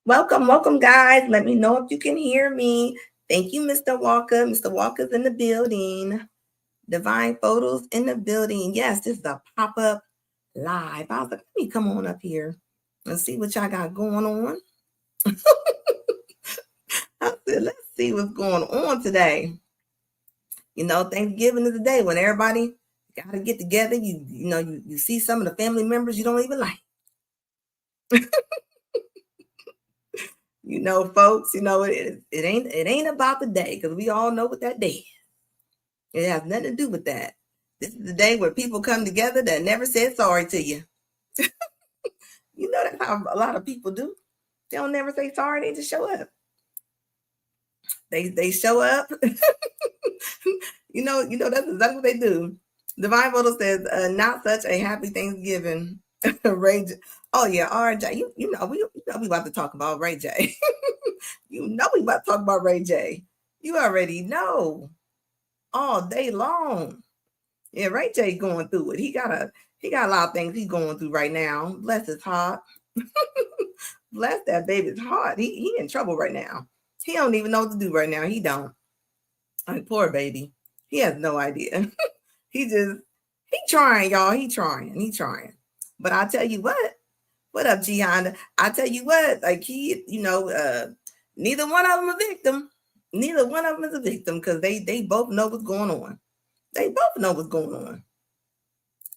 Welcome, guys. Let me know if you can hear me. Thank you, Mr. Walker. Mr. Walker's in the building. Divine Photos in the building. Yes, this is a pop-up live. I was like, let me come on up here and see what y'all got going on. I said, let's see what's going on today. Thanksgiving is the day when everybody got to get together. You see some of the family members you don't even like. Folks, it ain't about the day, because we all know what that day is. It has nothing to do with that. This is the day where people come together that never said sorry to you. That's how a lot of people do. They don't never say sorry. They just show up. They show up. That's exactly what they do. Divine Photo says, not such a happy Thanksgiving. Ray J. Oh yeah, RJ. We about to talk about Ray J. We about to talk about Ray J. You already know. All day long. Yeah, Ray J going through it. He got a lot of things he's going through right now. Bless his heart. Bless that baby's heart. He in trouble right now. He don't even know what to do right now. He don't. Poor baby. He has no idea. he trying, y'all. He trying. But I tell you what up, G Honda? I tell you what, neither one of them a victim. Neither one of them is a victim, because they both know what's going on. They both know what's going on.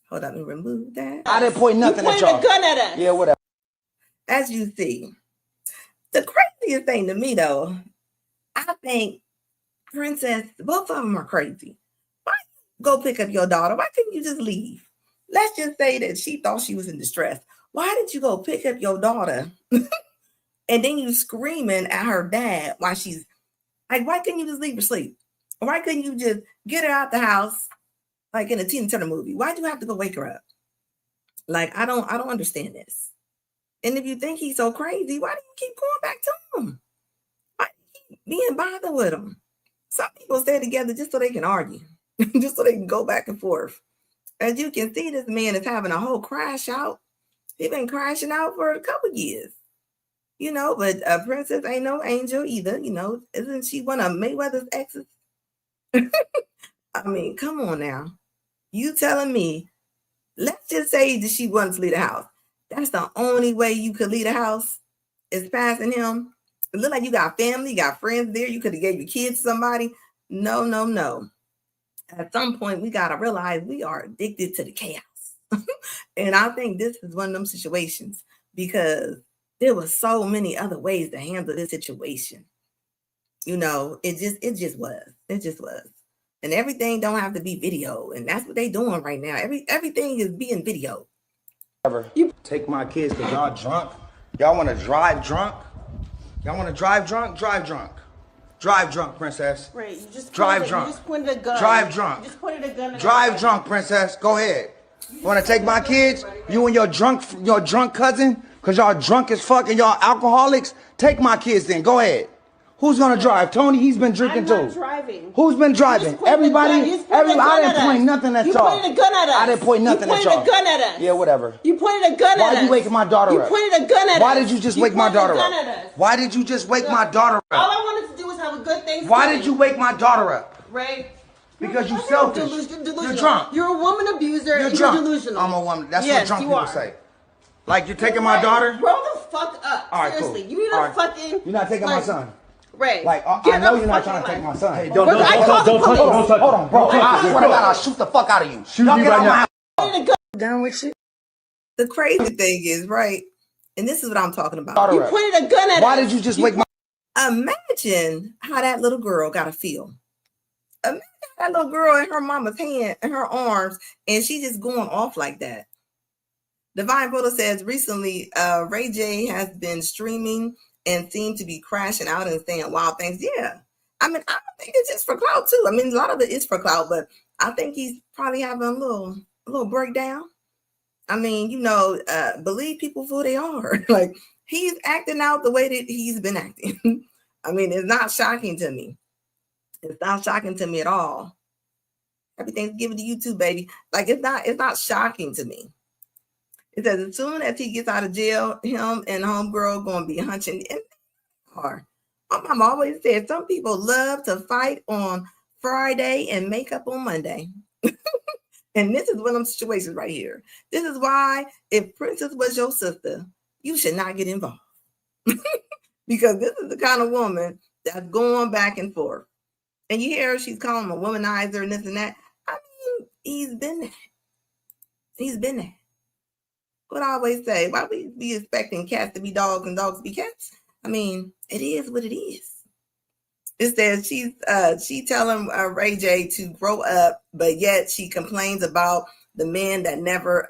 Hold on, let me remove that. I didn't point nothing at y'all. You pointed a gun at us. Yeah, whatever. As you see, the craziest thing to me, though, I think Princess, both of them are crazy. Why go pick up your daughter? Why couldn't you just leave? Let's just say that she thought she was in distress. Why did you go pick up your daughter and then you screaming at her dad while she's like, why couldn't you just leave her sleep? Or why couldn't you just get her out the house like in a Tina Turner movie? Why do you have to go wake her up? Like, I don't understand this. And if you think he's so crazy, why do you keep going back to him? Why do you keep being bothered with him? Some people stay together just so they can argue, just so they can go back and forth. As you can see, this man is having a whole crash out. He's been crashing out for a couple years. But Princess ain't no angel either. Isn't she one of Mayweather's exes? I mean, come on now. You telling me, let's just say that she wants to leave the house. That's the only way you could leave the house, is passing him. It look like you got family, you got friends there. You could have gave your kids to somebody. No. At some point, we got to realize we are addicted to the chaos. And I think this is one of them situations, because there were so many other ways to handle this situation. It just was. And everything don't have to be video. And that's what they doing right now. Everything is being video. You take my kids because y'all drunk. Y'all want to drive drunk? Y'all want to drive drunk? Drive drunk. Drive drunk, princess. Right, you just drive drunk. You just pointed a gun. Drive drunk. You just pointed a gun. Drive drunk, princess. Go ahead. You want to take my kids? You and your drunk cousin? Because y'all drunk as fuck and y'all alcoholics? Take my kids then. Go ahead. Who's going to drive? Tony, he's been drinking too. I'm not driving. Who's been driving? Everybody? I didn't point nothing at y'all. You pointed a gun at us. I didn't point nothing at y'all. You pointed a gun at us. Yeah, whatever. You pointed a gun at us. Why are you waking my daughter up? You pointed a gun at us. Why did you just wake my daughter up? Why did you just wake my daughter up? All I wanted to do was have a good Thanksgiving. Why did you wake my daughter up? Ray. Because you're selfish. You're drunk. You're a woman abuser. You're drunk. You're delusional. I'm a woman. That's what drunk people say. Like, you're taking my daughter? Grow the fuck up. All right, seriously. cool. You need to fucking... You're not taking my son. Ray. Like, I know you're not trying to take my son. Hey, don't touch him. Hold on, bro. I swear to God, I'll shoot the fuck out of you. Shoot me right now. Down with shit. The crazy thing is, right, and this is what I'm talking about. You pointed a gun at us. Why did you just wake my... Imagine how that little girl got to feel. Imagine that little girl in her mama's hand, in her arms, and she just going off like that. Divine Photo says, recently, Ray J has been streaming and seemed to be crashing out and saying wild things. Yeah. I mean, I don't think it's just for clout, too. I mean, a lot of it is for clout, but I think he's probably having a little breakdown. I mean, believe people for who they are. Like, he's acting out the way that he's been acting. I mean, it's not shocking to me. It's not shocking to me at all. Everything's given to you too, baby. Like, it's not shocking to me. It says as soon as he gets out of jail, him and homegirl gonna be hunching in the car. My mom always said some people love to fight on Friday and make up on Monday. And this is one of them situations right here. This is why if Princess was your sister, you should not get involved. Because this is the kind of woman that's going back and forth. And you hear her, she's calling him a womanizer and this and that. I mean, he's been there. He's been there. What I always say, why we be expecting cats to be dogs and dogs to be cats? I mean, it is what it is. It says she telling Ray J to grow up, but yet she complains about the men that never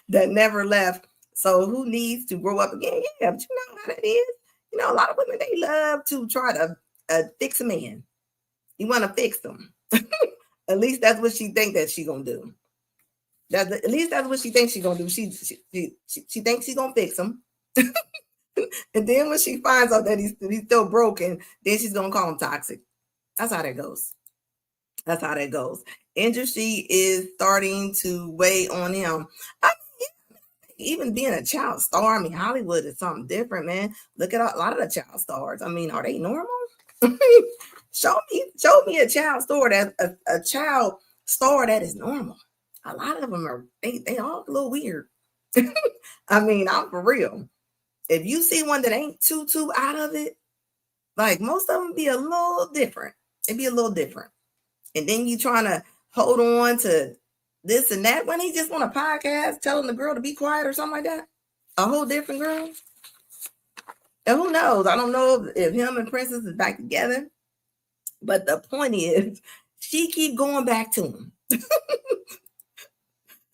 that never left. So who needs to grow up again? Yeah, but you know how that is. You know, a lot of women, they love to try to fix a man. You want to fix them. At least that's what she think that she gonna do. At least that's what she thinks she's gonna do. She thinks she's gonna fix him. And then when she finds out that he's still broken, then she's gonna call him toxic. That's how that goes. That's how that goes. Industry is starting to weigh on him. I mean, even being a child star, I mean, Hollywood is something different, man. Look at a lot of the child stars. I mean, are they normal? show me a child star that is normal. A lot of them are they all a little weird. I mean, I'm for real. If you see one that ain't too out of it, like most of them be a little different. It'd be a little different. And then you trying to hold on to this and that when he just want a podcast telling the girl to be quiet or something like that. A whole different girl. And who knows? I don't know if him and Princess is back together. But the point is, she keep going back to him.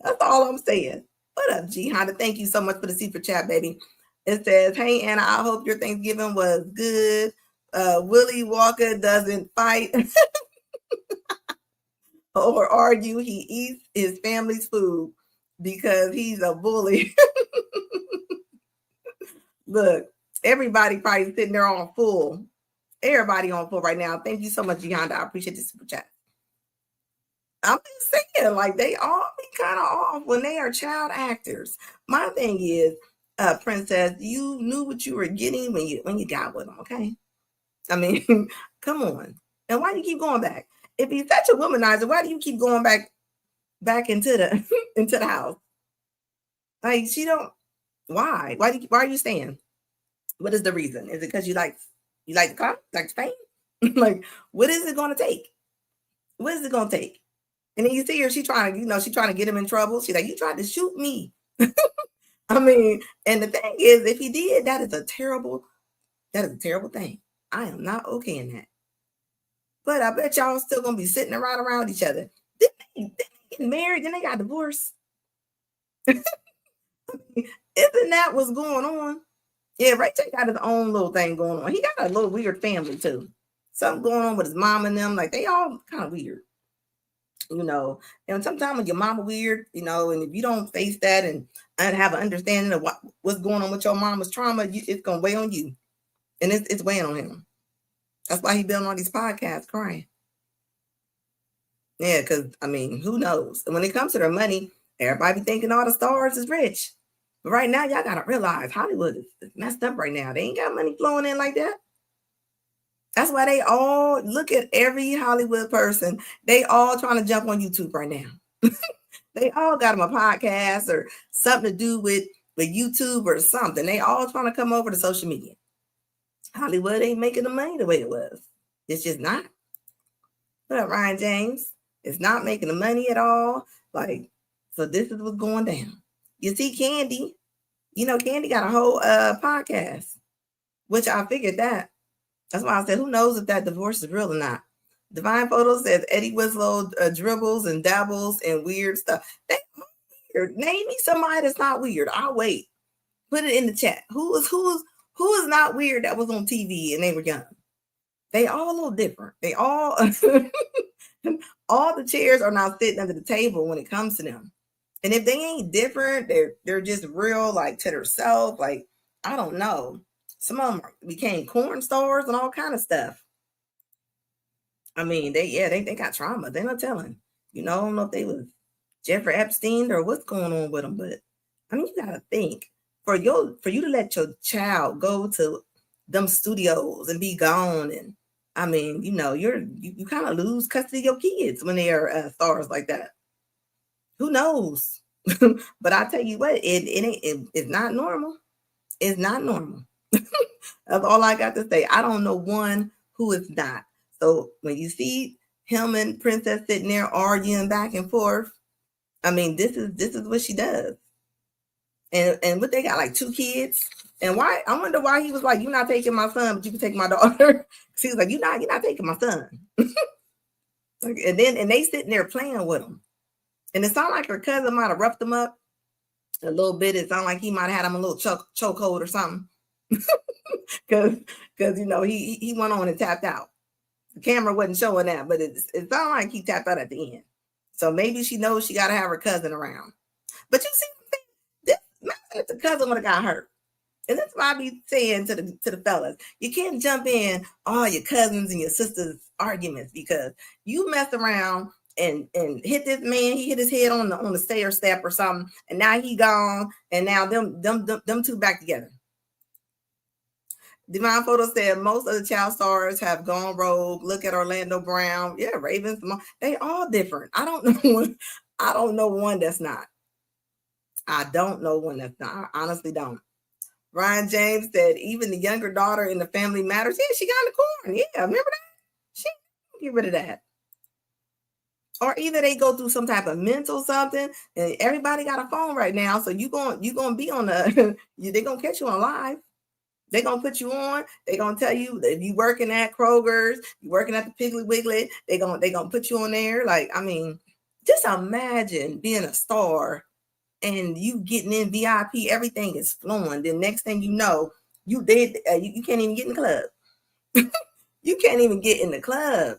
That's all I'm saying. What up, G Honda? Thank you so much for the super chat, baby. It says, hey, Anna, I hope your Thanksgiving was good. Willie Walker doesn't fight or argue. He eats his family's food because he's a bully. Look, everybody probably sitting there on full. Everybody on full right now. Thank you so much, G Honda. I appreciate the super chat. I'm just saying, like, they all be kind of off when they are child actors. My thing is, Princess, you knew what you were getting when you got with them, okay? I mean, come on. And why do you keep going back? If he's such a womanizer, why do you keep going back into the into the house? Like, she don't. Why? Why are you staying? What is the reason? Is it because you like the car, like the pain? Like, what is it going to take? What is it going to take? And then you see her, she trying to get him in trouble. She's like, you tried to shoot me. I mean, and the thing is, if he did, that is a terrible thing. I am not okay in that. But I bet y'all still gonna be sitting around each other. Didn't they get married? Then they got divorced. Isn't that what's going on? Yeah, Ray J got his own little thing going on. He got a little weird family too. Something going on with his mom and them. Like, they all kind of weird. You know, and sometimes when your mama weird, you know, and if you don't face that and have an understanding of what's going on with your mama's trauma, it's gonna weigh on you, and it's weighing on him. That's why he been on these podcasts crying. Yeah, because I mean, who knows? And when it comes to their money, everybody be thinking all the stars is rich, but right now y'all gotta realize Hollywood is messed up right now. They ain't got money flowing in like that. That's why they all look at every Hollywood person. They all trying to jump on YouTube right now. They all got them a podcast or something to do with YouTube or something. They all trying to come over to social media. Hollywood ain't making the money the way it was. It's just not. What up, Ryan James? It's not making the money at all. Like, so this is what's going down. You see Candy. You know, Candy got a whole podcast, which I figured that. That's why I said, who knows if that divorce is real or not? Divine Photo says Eddie Winslow dribbles and dabbles in weird stuff. They weird. Name me somebody that's not weird. I'll wait. Put it in the chat. Who is not weird that was on TV and they were young? They all a little different. They all all the chairs are now sitting under the table when it comes to them. And if they ain't different, they're just real, like, to themselves. Like, I don't know. Some of them became corn stars and all kind of stuff. I mean, they got trauma. They're not telling. You know, I don't know if they was Jeffrey Epstein or what's going on with them, but I mean, you gotta think for you to let your child go to them studios and be gone, and I mean, you kind of lose custody of your kids when they are stars like that. Who knows? But I tell you what, it's not normal. It's not normal. That's all I got to say. I don't know one who is not. So when you see him and Princess sitting there arguing back and forth, I mean, this is what she does. And what they got, like 2 kids. And why? I wonder why he was like, "You're not taking my son, but you can take my daughter." He was like, "You're not taking my son." And they sitting there playing with him. And it sounded like her cousin might have roughed him up a little bit. It sounded like he might have had him a little chokehold or something. Because he went on and tapped out. The camera wasn't showing that, but it sounded like he tapped out at the end. So maybe she knows she got to have her cousin around. But you see, this, imagine if the cousin would have got hurt. And that's why I be saying to the fellas, you can't jump in all your cousins and your sisters' arguments, because you mess around and hit this man. He hit his head on the stair step or something, and now he gone, and now them two back together. Divine Photo said most of the child stars have gone rogue. Look at Orlando Brown. Yeah, Ravens. They all different. I don't know one. I don't know one that's not. I don't know one that's not. I honestly don't. Ryan James said even the younger daughter in the Family Matters. Yeah, she got in the corn. Yeah, remember that? She get rid of that. Or either they go through some type of mental something, and everybody got a phone right now, so you gonna be on the. They're gonna catch you on live. They're going to put you on. They're going to tell you that if you working at Kroger's, you working at the Piggly Wiggly, they're going to put you on there. Like, I mean, just imagine being a star and you getting in VIP, everything is flowing. Then next thing you know, you can't even get in the club. You can't even get in the club.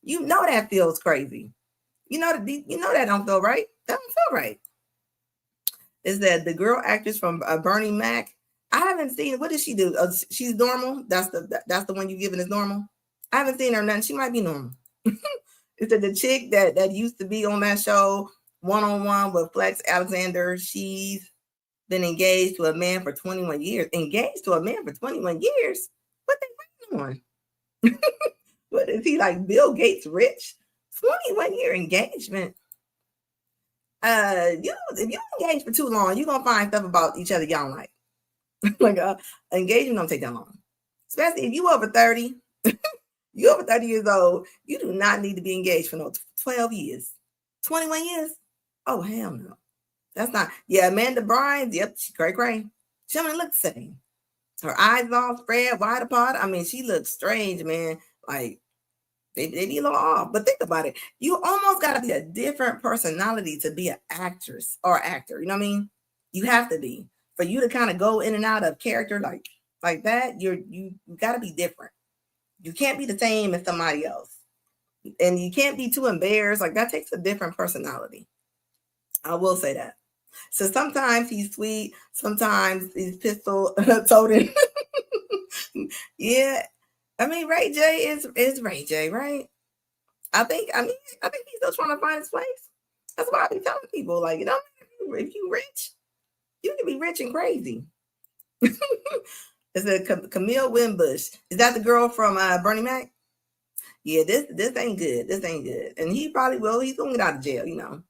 You know that feels crazy. You know that don't feel right. That don't feel right. Is that the girl actress from Bernie Mac? I haven't seen. What does she do? She's normal. That's the one you giving is normal. I haven't seen her nothing. She might be normal. It's the chick that used to be on that show One-on-One with Flex Alexander. She's been engaged to a man for 21 years. Engaged to a man for 21 years? What they waiting on? What is he, like Bill Gates rich? 21-year engagement. If you engage for too long, you're gonna find stuff about each other y'all like. Like engagement don't take that long. Especially if you over 30. You over 30 years old, you do not need to be engaged for no 12 years. 21 years? Oh, hell no. That's not. Yeah, Amanda Bynes, yep, she cray. She don't look the same. Her eyes all spread wide apart. I mean, she looks strange, man. Like, they be a little off. But think about it. You almost got to be a different personality to be an actress or actor. You know what I mean? You have to be. For you to kind of go in and out of character like that, you got to be different. You can't be the same as somebody else. And you can't be too embarrassed. Like, that takes a different personality. I will say that. So sometimes he's sweet. Sometimes he's pistol-toting. Yeah. I mean, Ray J is Ray J, right? I think he's still trying to find his place. That's why I be telling people, like, if you rich, you can be rich and crazy. It's a Camille Wimbush. Is that the girl from Bernie Mac? Yeah, this ain't good. This ain't good. And he probably will. He's gonna get out of jail,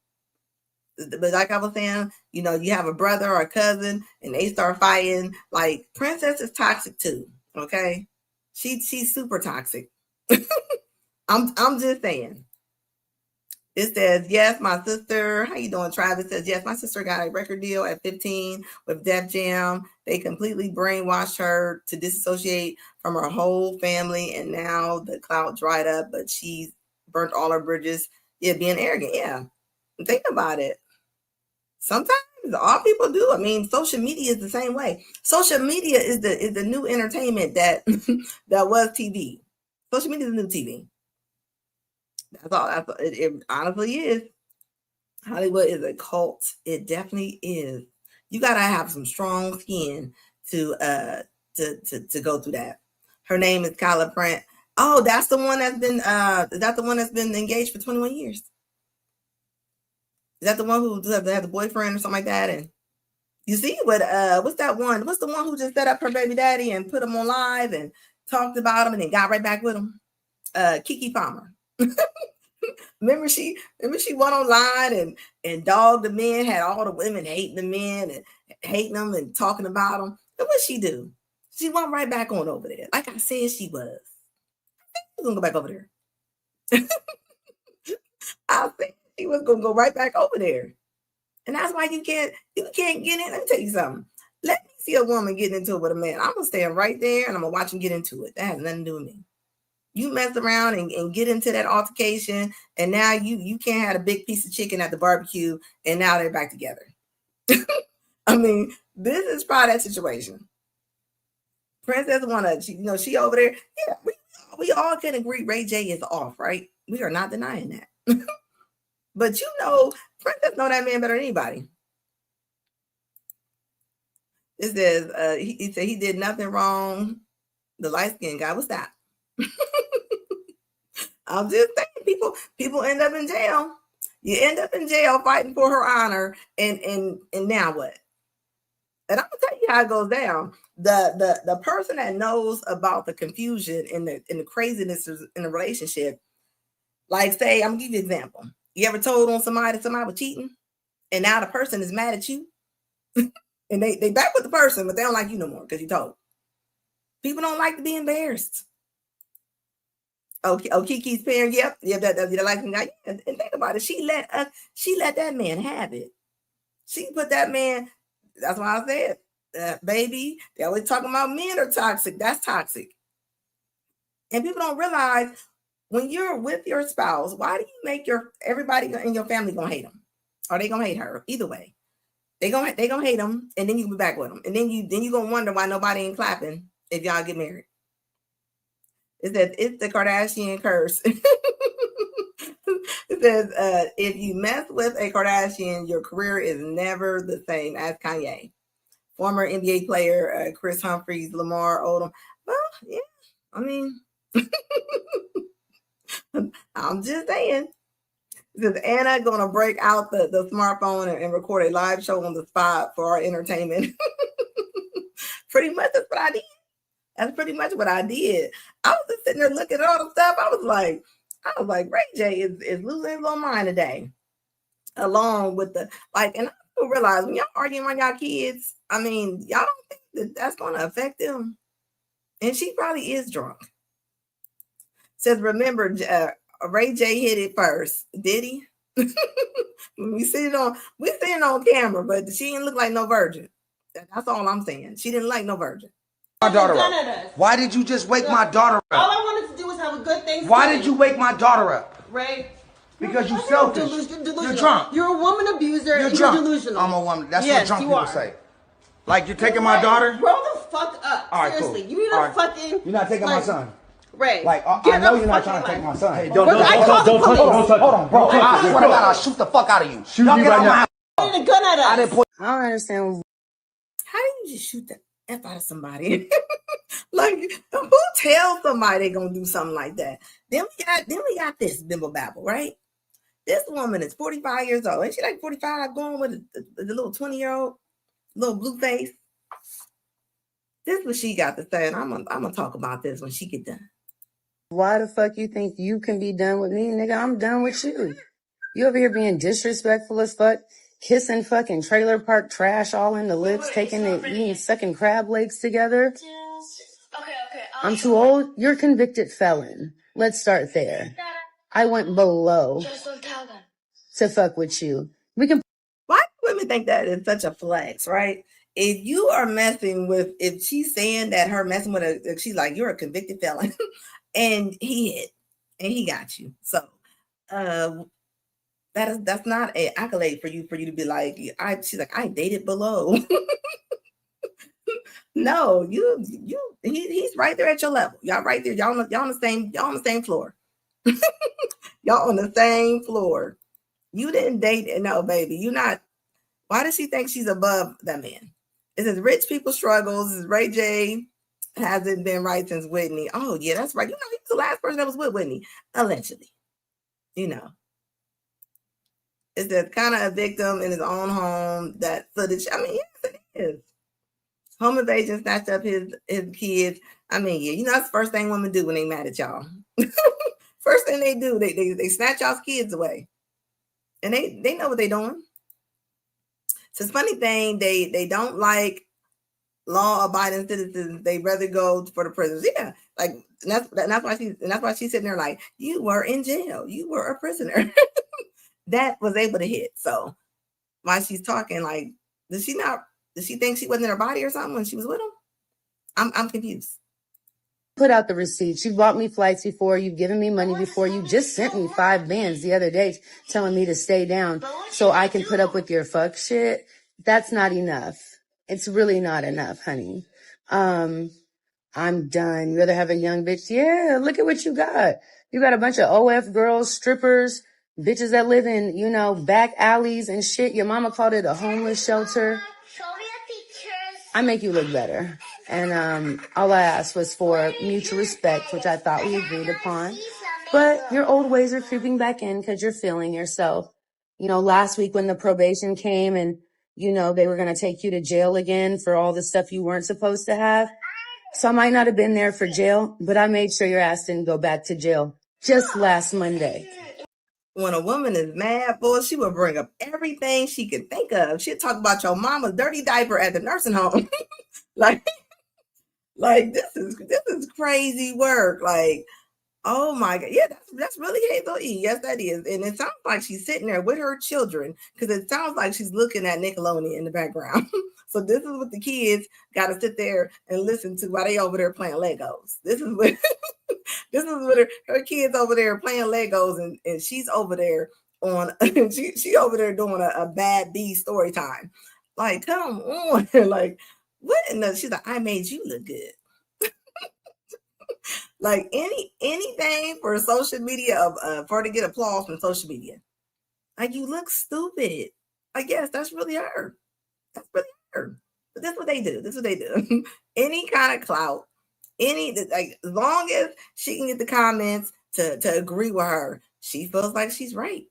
But like I was saying, you have a brother or a cousin and they start fighting. Like, Princess is toxic too. Okay. She's super toxic. I'm just saying. It says, yes, my sister. How you doing, Travis? Says, yes, my sister got a record deal at 15 with Def Jam. They completely brainwashed her to disassociate from her whole family, and now the clout dried up, but she's burnt all her bridges. Yeah, being arrogant. Yeah. Think about it. Sometimes all people do. I mean, social media is the same way. Social media is the new entertainment that was TV. Social media is the new TV. That's all. It honestly is. Hollywood is a cult. It definitely is. You gotta have some strong skin to go through that. Her name is Kyla Pratt. Oh, that's the one that's been is that the one that's been engaged for 21 years? Is that the one who had the boyfriend or something like that? And You see what what's that one? What's the one who just set up her baby daddy and put him on live and talked about him and then got right back with him? Keke Palmer. remember she went online and dogged the men, had all the women hating the men and hating them and talking about them. And what she do? She went right back on over there. Like I said she was. She's gonna go back over there. I think she was gonna go right back over there. And that's why you can't get in. Let me tell you something. Let me see a woman getting into it with a man. I'm gonna stand right there and I'm gonna watch him get into it. That has nothing to do with me. You mess around and get into that altercation, and now you can't have a big piece of chicken at the barbecue, and now they're back together. I mean, this is probably that situation. Princess wanna, she over there. Yeah, we all can agree Ray J is off, right? We are not denying that. But Princess know that man better than anybody. It says he said he did nothing wrong. The light-skinned guy, what's that? I'm just saying, people end up in jail. You end up in jail fighting for her honor, and now what? And I'm gonna tell you how it goes down. The person that knows about the confusion and the craziness in the relationship, like say, I'm gonna give you an example. You ever told on somebody was cheating, and now the person is mad at you, and they back with the person, but they don't like you no more because you told. People don't like to be embarrassed. Okay, Kiki's parent, yep, that like guy. And think about it. She let that man have it. She put that man. That's why I said, baby. They always talking about men are toxic. That's toxic. And people don't realize when you're with your spouse, why do you make everybody in your family gonna hate them, or they gonna hate her? Either way, they gonna hate them, and then you be back with them, and then you gonna wonder why nobody ain't clapping if y'all get married. It says it's the Kardashian curse. It says if you mess with a Kardashian, your career is never the same as Kanye. Former NBA player Chris Humphries, Lamar Odom. Well, yeah, I mean, I'm just saying. It says Anna gonna break out the smartphone and record a live show on the spot for our entertainment. Pretty much that's what I did. That's pretty much what I did. I was just sitting there looking at all the stuff. I was like, Ray J is losing his little mind today. Along with and I don't realize when y'all arguing around y'all kids, I mean, y'all don't think that's going to affect them. And she probably is drunk. Says, remember, Ray J hit it first. Did he? we see it on camera, but she didn't look like no virgin. That's all I'm saying. She didn't like no virgin. My daughter up. Why did you just wake my daughter up? All I wanted to do was have a good Thanksgiving. Why did you wake my daughter up? Ray. Because you're selfish. You're drunk. You're a woman abuser. You're drunk. Delusional. I'm a woman. That's what drunk people say. Like you're taking my daughter? Grow the fuck up. All right, seriously. cool. You need to fucking. You're not taking my son. Ray. Like I know you're not trying to take my son. Hey, don't touch. Hold on, bro. I swear to God, I'll shoot the fuck out of you. Shoot me right now. Pointing a gun at us. I didn't point. I don't understand. How do you just shoot the F out of somebody? Like, who tells somebody they're gonna do something like that? Then we got this bimble babble, right? This woman is 45 years old. Ain't she like 45 going with the little 20-year-old, little blue face? This is what she got to say, and I'm gonna talk about this when she get done. Why the fuck you think you can be done with me, nigga? I'm done with you. You over here being disrespectful as fuck, kissing fucking trailer park trash all in the lips, eating sucking crab legs together. Okay. I'm too old. You're a convicted felon. Let's start there. I went below to fuck with you. We can. Why do women think that is such a flex, right? If you are if she's saying that her messing with she's like, you're a convicted felon, and he hit, and he got you. So, that's not an accolade for you to be like, she's like, I dated below. No, he's right there at your level. Y'all right there. Y'all on the same floor. Y'all on the same floor. You didn't date, no, baby. You not. Why does she think she's above that man? It says rich people struggles. Ray J hasn't been right since Whitney. Oh yeah, that's right. He was the last person that was with Whitney, allegedly. Is that kind of a victim in his own home? That footage. I mean, yes, it is. Home invasion snatched up his kids. I mean, yeah, you know that's the first thing women do when they mad at y'all. First thing they do, they snatch y'all's kids away, and they know what they're doing. So it's a funny thing. They don't like law-abiding citizens. They rather go for the prisoners. Yeah, like that's why she's sitting there like, you were in jail, you were a prisoner. That was able to hit. So while she's talking, like, does she think she wasn't in her body or something when she was with him? I'm confused. Put out the receipts. You've bought me flights before. You've given me money before. You just sent me 5 bands the other day telling me to stay down so I can put up with your fuck shit. That's not enough. It's really not enough, honey. I'm done. You rather have a young bitch? Yeah, look at what you got. You got a bunch of OF girls, strippers, bitches that live in, back alleys and shit. Your mama called it a homeless shelter. I make you look better. And all I asked was for mutual respect, which I thought we agreed upon. But your old ways are creeping back in because you're feeling yourself. Last week when the probation came and, they were going to take you to jail again for all the stuff you weren't supposed to have. So I might not have been there for jail, but I made sure your ass didn't go back to jail just last Monday. When a woman is mad, boy, she will bring up everything she could think of. She'll talk about your mama's dirty diaper at the nursing home. like this is crazy work. Like, oh my God. Yeah, that's really Hazel E. Yes, that is. And it sounds like she's sitting there with her children because it sounds like she's looking at Nickelodeon in the background. So this is what the kids got to sit there and listen to while they over there playing Legos. This is what her kids over there playing Legos and she's over there on she over there doing a bad B story time. Like, come on. Like, what in the, she's like, I made you look good. Like anything for social media for her to get applause from social media. Like, you look stupid. I guess that's really her. That's really her. But that's what they do. That's what they do. Any kind of clout, like, as long as she can get the comments to agree with her, she feels like she's right.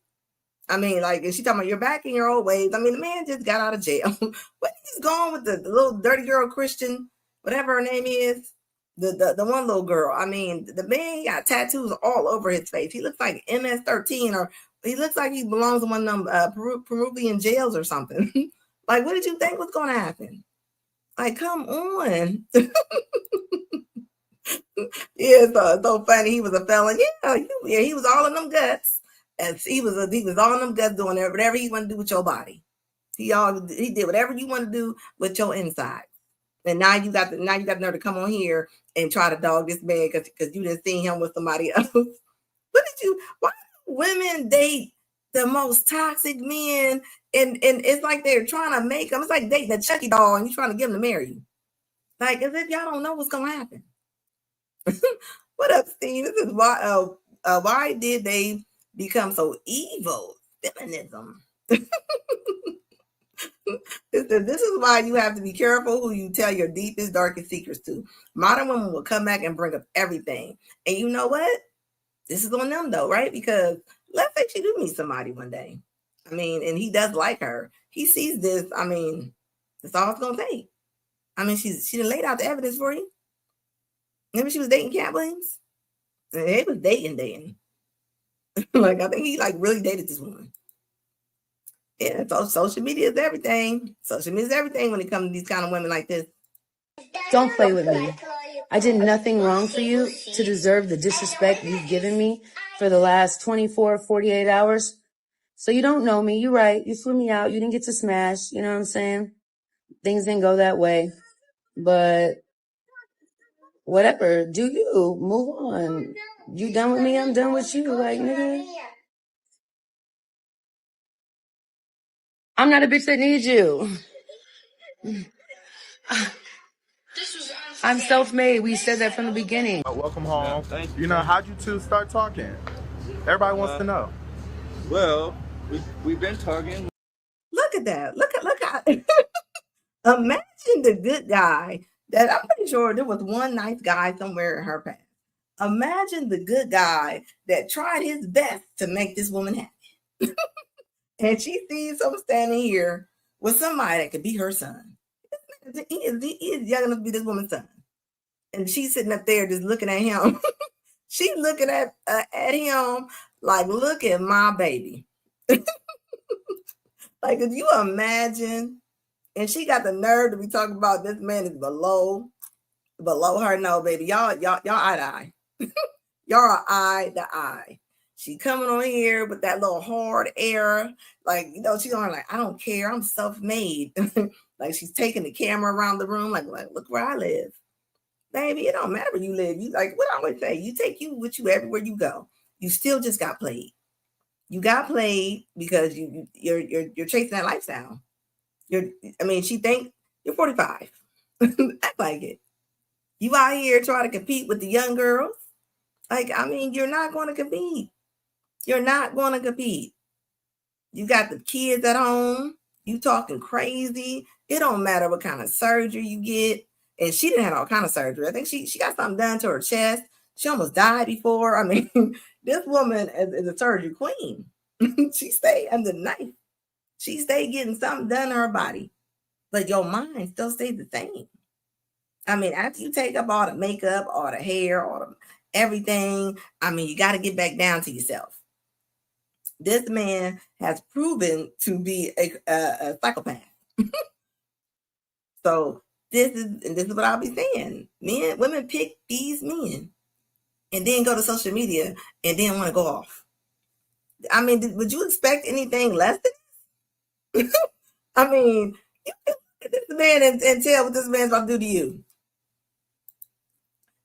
I mean, like, if she talking about you're back in your old ways. I mean, the man just got out of jail. But he's gone with the little dirty girl Christian, whatever her name is. The one little girl. I mean, the man got tattoos all over his face. He looks like MS-13, or he looks like he belongs in one of them Peruvian jails or something. Like, what did you think was going to happen? Like, come on. Yeah, so funny. He was a felon. Yeah, he was all in them guts. And he was all in them guts doing whatever he wanted to do with your body. He did whatever you want to do with your inside. And now you got the nerve to come on here and try to dog this man because you didn't see him with somebody else. Why do women date the most toxic men? And it's like they're trying to make them. It's like dating a Chucky doll and you're trying to get him to marry you. Like, as if y'all don't know what's going to happen. What up, Steve? This is why did they become so evil? Feminism. This is why you have to be careful who you tell your deepest, darkest secrets to. Modern women will come back and bring up everything. And you know what? This is on them, though, right? Because let's say she do meet somebody one day. I mean, and he does like her. He sees this. I mean, that's all it's going to take. I mean, she done laid out the evidence for you. Maybe she was dating Cat Williams. And they was dating. Like, I think he really dated this woman. Yeah, so social media is everything. Social media is everything when it comes to these kind of women like this. Don't play with me. I did nothing wrong for you to deserve the disrespect you've given me for the last 24, 48 hours. So you don't know me. You're right. You flew me out. You didn't get to smash. You know what I'm saying? Things didn't go that way. But whatever. Do you. Move on. You done with me? I'm done with you. Like, nigga. I'm not a bitch that needs you. I'm self-made. We said that from the beginning. Welcome home. Thank you. You know, how'd you two start talking? Everybody wants to know. Well, we've been talking. Look at that. Look how imagine the good guy that I'm pretty sure there was one nice guy somewhere in her past. Imagine the good guy that tried his best to make this woman happy. And she sees someone standing here with somebody that could be her son. He is young enough to be this woman's son. And she's sitting up there just looking at him. She's looking at him like, look at my baby. Like, could you imagine? And she got the nerve to be talking about this man is below her. No, baby, y'all eye to eye. Y'all are eye to eye. She coming on here with that little hard air, like, you know, she's going like, I don't care, I'm self-made. Like she's taking the camera around the room, like look where I live. Baby, it don't matter where you live. You like what I always say, you take you with you everywhere you go. You still just got played. You got played because you're chasing that lifestyle. She think you're 45. Act like it. You out here trying to compete with the young girls. Like, you're not going to compete. You're not going to compete. You got the kids at home. You talking crazy. It don't matter what kind of surgery you get. And she didn't have all kind of surgery. I think she got something done to her chest. She almost died before. This woman is a surgery queen. She stayed under the knife. She stayed getting something done to her body. But your mind still stays the same. After you take up all the makeup, all the hair, all the everything, you got to get back down to yourself. This man has proven to be a psychopath. So this is what I'll be saying. Women pick these men and then go to social media and then want to go off. Would you expect anything less than this? You can look at this man and tell what this man's about to do to you.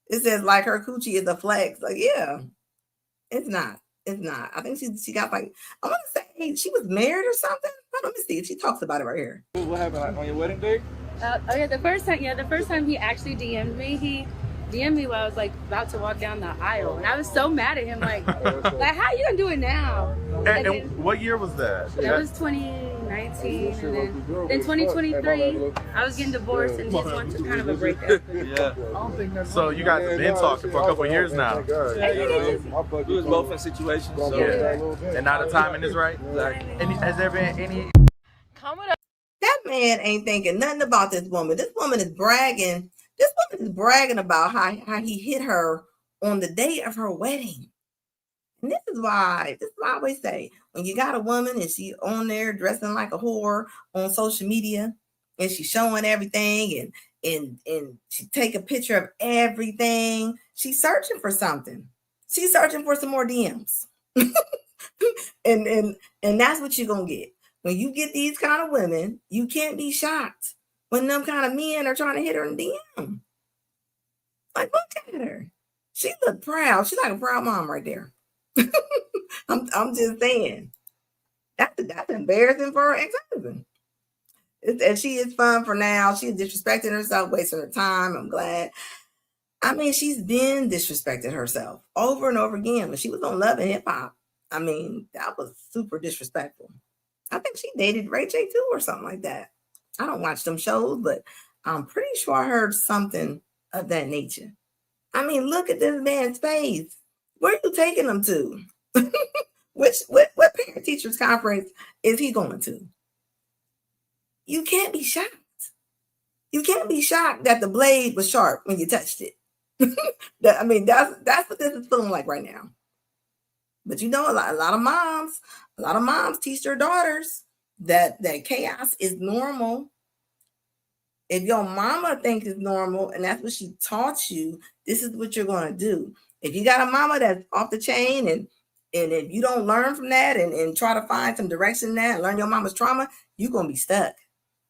It says like her coochie is a flex. Like, yeah, it's not. It's not. I think she got like, I want to say she was married or something. Let me see if she talks about it right here. What happened on your wedding day? The first time he actually DM'd me, he DM'd me while I was like about to walk down the aisle, and I was so mad at him, like how you gonna do it now? And what year was that? That was 2019, and then 2023, I was getting divorced and just went to kind of a breakup. Yeah. So you guys have been talking for a couple of years now. We was both in situations. So. Yeah. And now the timing is right. Exactly. And has there been any? That man ain't thinking nothing about this woman. This woman is bragging. This woman is bragging about how he hit her on the day of her wedding. And this is why I always say, when you got a woman and she on there dressing like a whore on social media and she's showing everything and she take a picture of everything, she's searching for something. She's searching for some more DMs. and that's what you're going to get. When you get these kind of women, you can't be shocked when them kind of men are trying to hit her in DM. Like, look at her. She look proud. She's like a proud mom right there. I'm just saying. That's embarrassing for her ex-husband. And she is fun for now. She's disrespecting herself, wasting her time. I'm glad. She's been disrespecting herself over and over again. When she was on Love and Hip Hop, that was super disrespectful. I think she dated Ray J too or something like that. I don't watch them shows, but I'm pretty sure I heard something of that nature. Look at this man's face. Where are you taking him to? What parent teachers conference is he going to? You can't be shocked. You can't be shocked that the blade was sharp when you touched it. That's what this is feeling like right now. But a lot of moms teach their daughters that chaos is normal. If your mama thinks it's normal and that's what she taught you, this is what you're going to do. If you got a mama that's off the chain and if you don't learn from that and try to find some direction in that and learn your mama's trauma, you're going to be stuck.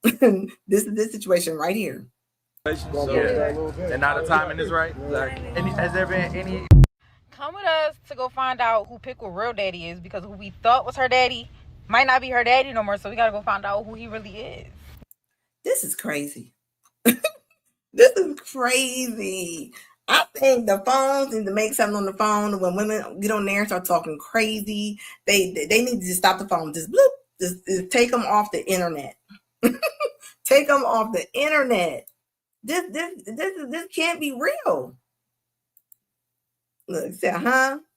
This is this situation right here. And now the timing is right. Exactly. And has there been any? Come with us to go find out who Pickle real daddy is, because who we thought was her daddy might not be her daddy no more. So we gotta go find out who he really is. This is crazy. This is crazy. I think the phones need to make something on the phone. When women get on there and start talking crazy, they need to just stop the phone. Just bloop. Just take them off the internet. Take them off the internet. This can't be real. Look, it said,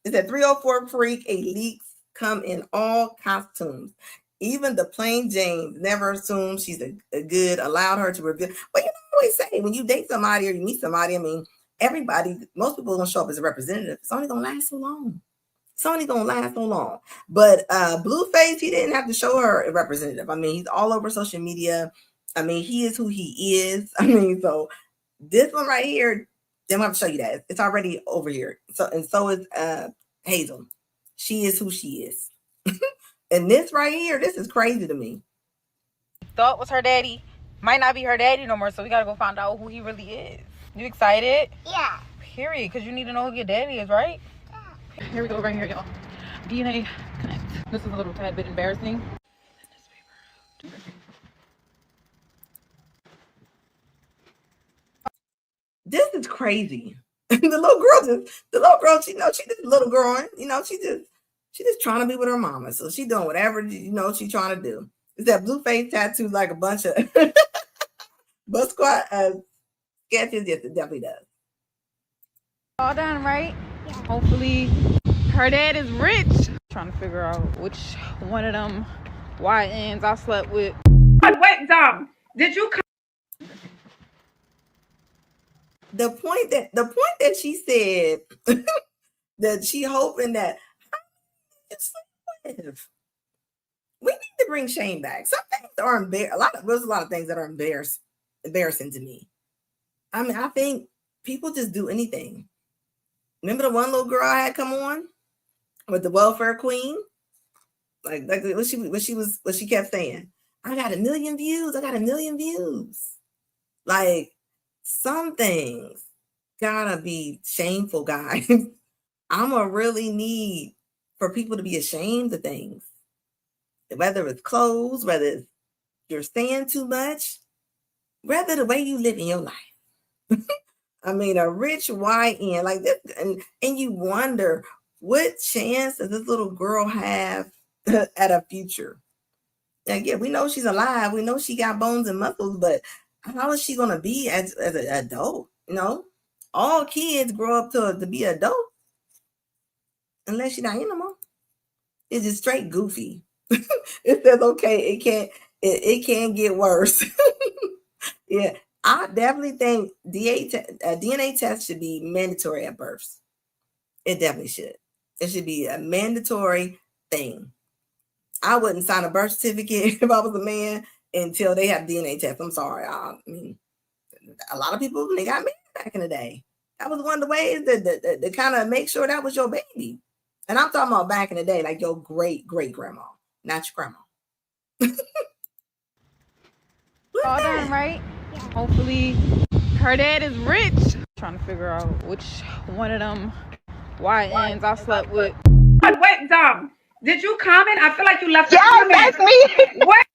It said 304 Freak, a leaks come in all costumes. Even the plain James never assumed she's a good, allowed her to reveal. But you know, I always say when you date somebody or you meet somebody, I mean, most people don't show up as a representative. It's only gonna last so long. It's only gonna last so long. But Blueface, he didn't have to show her a representative. I mean, he's all over social media. I mean, he is who he is. I mean, so this one right here, I'm gonna show you that. It's already over here. So is Hazel. She is who she is. And this right here, this is crazy to me. Thought was her daddy might not be her daddy no more, so we gotta go find out who he really is. You excited? Yeah. Period, because you need to know who your daddy is, right? Yeah. Here we go, right here, y'all. DNA connect. This is a little tad bit embarrassing. This is crazy. The little girl, she just a little girl, she just trying to be with her mama. So she doing whatever, she trying to do. It's that blue face tattoo like a bunch of butt squat sketches. Yes, it definitely does. All done, right? Yeah. Hopefully her dad is rich. Trying to figure out which one of them YNs I slept with. Wait, Dom, did you come? The point that she said that she hoping that we need to bring shame back. Some things are there's a lot of things that are embarrassing to me. I mean, I think people just do anything. Remember the one little girl I had come on with the welfare queen? Like what she kept saying, I got 1 million views. I got 1 million views. Like, some things gotta be shameful, guys. I'ma really need for people to be ashamed of things. Whether it's clothes, whether it's you're saying too much, whether the way you live in your life. I mean, a rich YN like this, and you wonder what chance does this little girl have at a future? And yeah, we know she's alive. We know she got bones and muscles, but how is she gonna be as an adult? All kids grow up to be adult, unless you're not in them all. It's just straight goofy. It says okay, it can't get worse. Yeah, I definitely think DNA test should be mandatory at births. It definitely should. It should be a mandatory thing. I wouldn't sign a birth certificate if I was a man until they have DNA test. I'm sorry. I mean, a lot of people, they got married back in the day. That was one of the ways to kind of make sure that was your baby. And I'm talking about back in the day, like your great-great-grandma, not your grandma. All done, right? Yeah. Hopefully her dad is rich. Trying to figure out which one of them YNs I slept with. Wait, Dom, did you comment? I feel like you left. Yeah, that's me. What?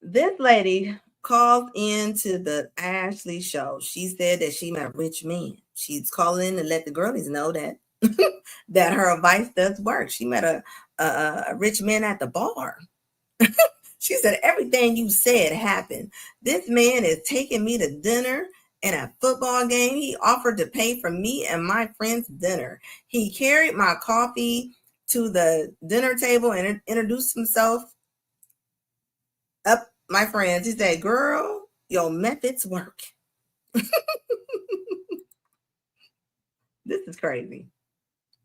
This lady called into the Ashley show. She said that she met a rich man. She's calling in to let the girlies know that that her advice does work. She met a rich man at the bar. She said, everything you said happened. This man is taking me to dinner and a football game. He offered to pay for me and my friend's dinner. He carried my coffee to the dinner table and introduced himself up my friends. He said, girl, your methods work. This is crazy.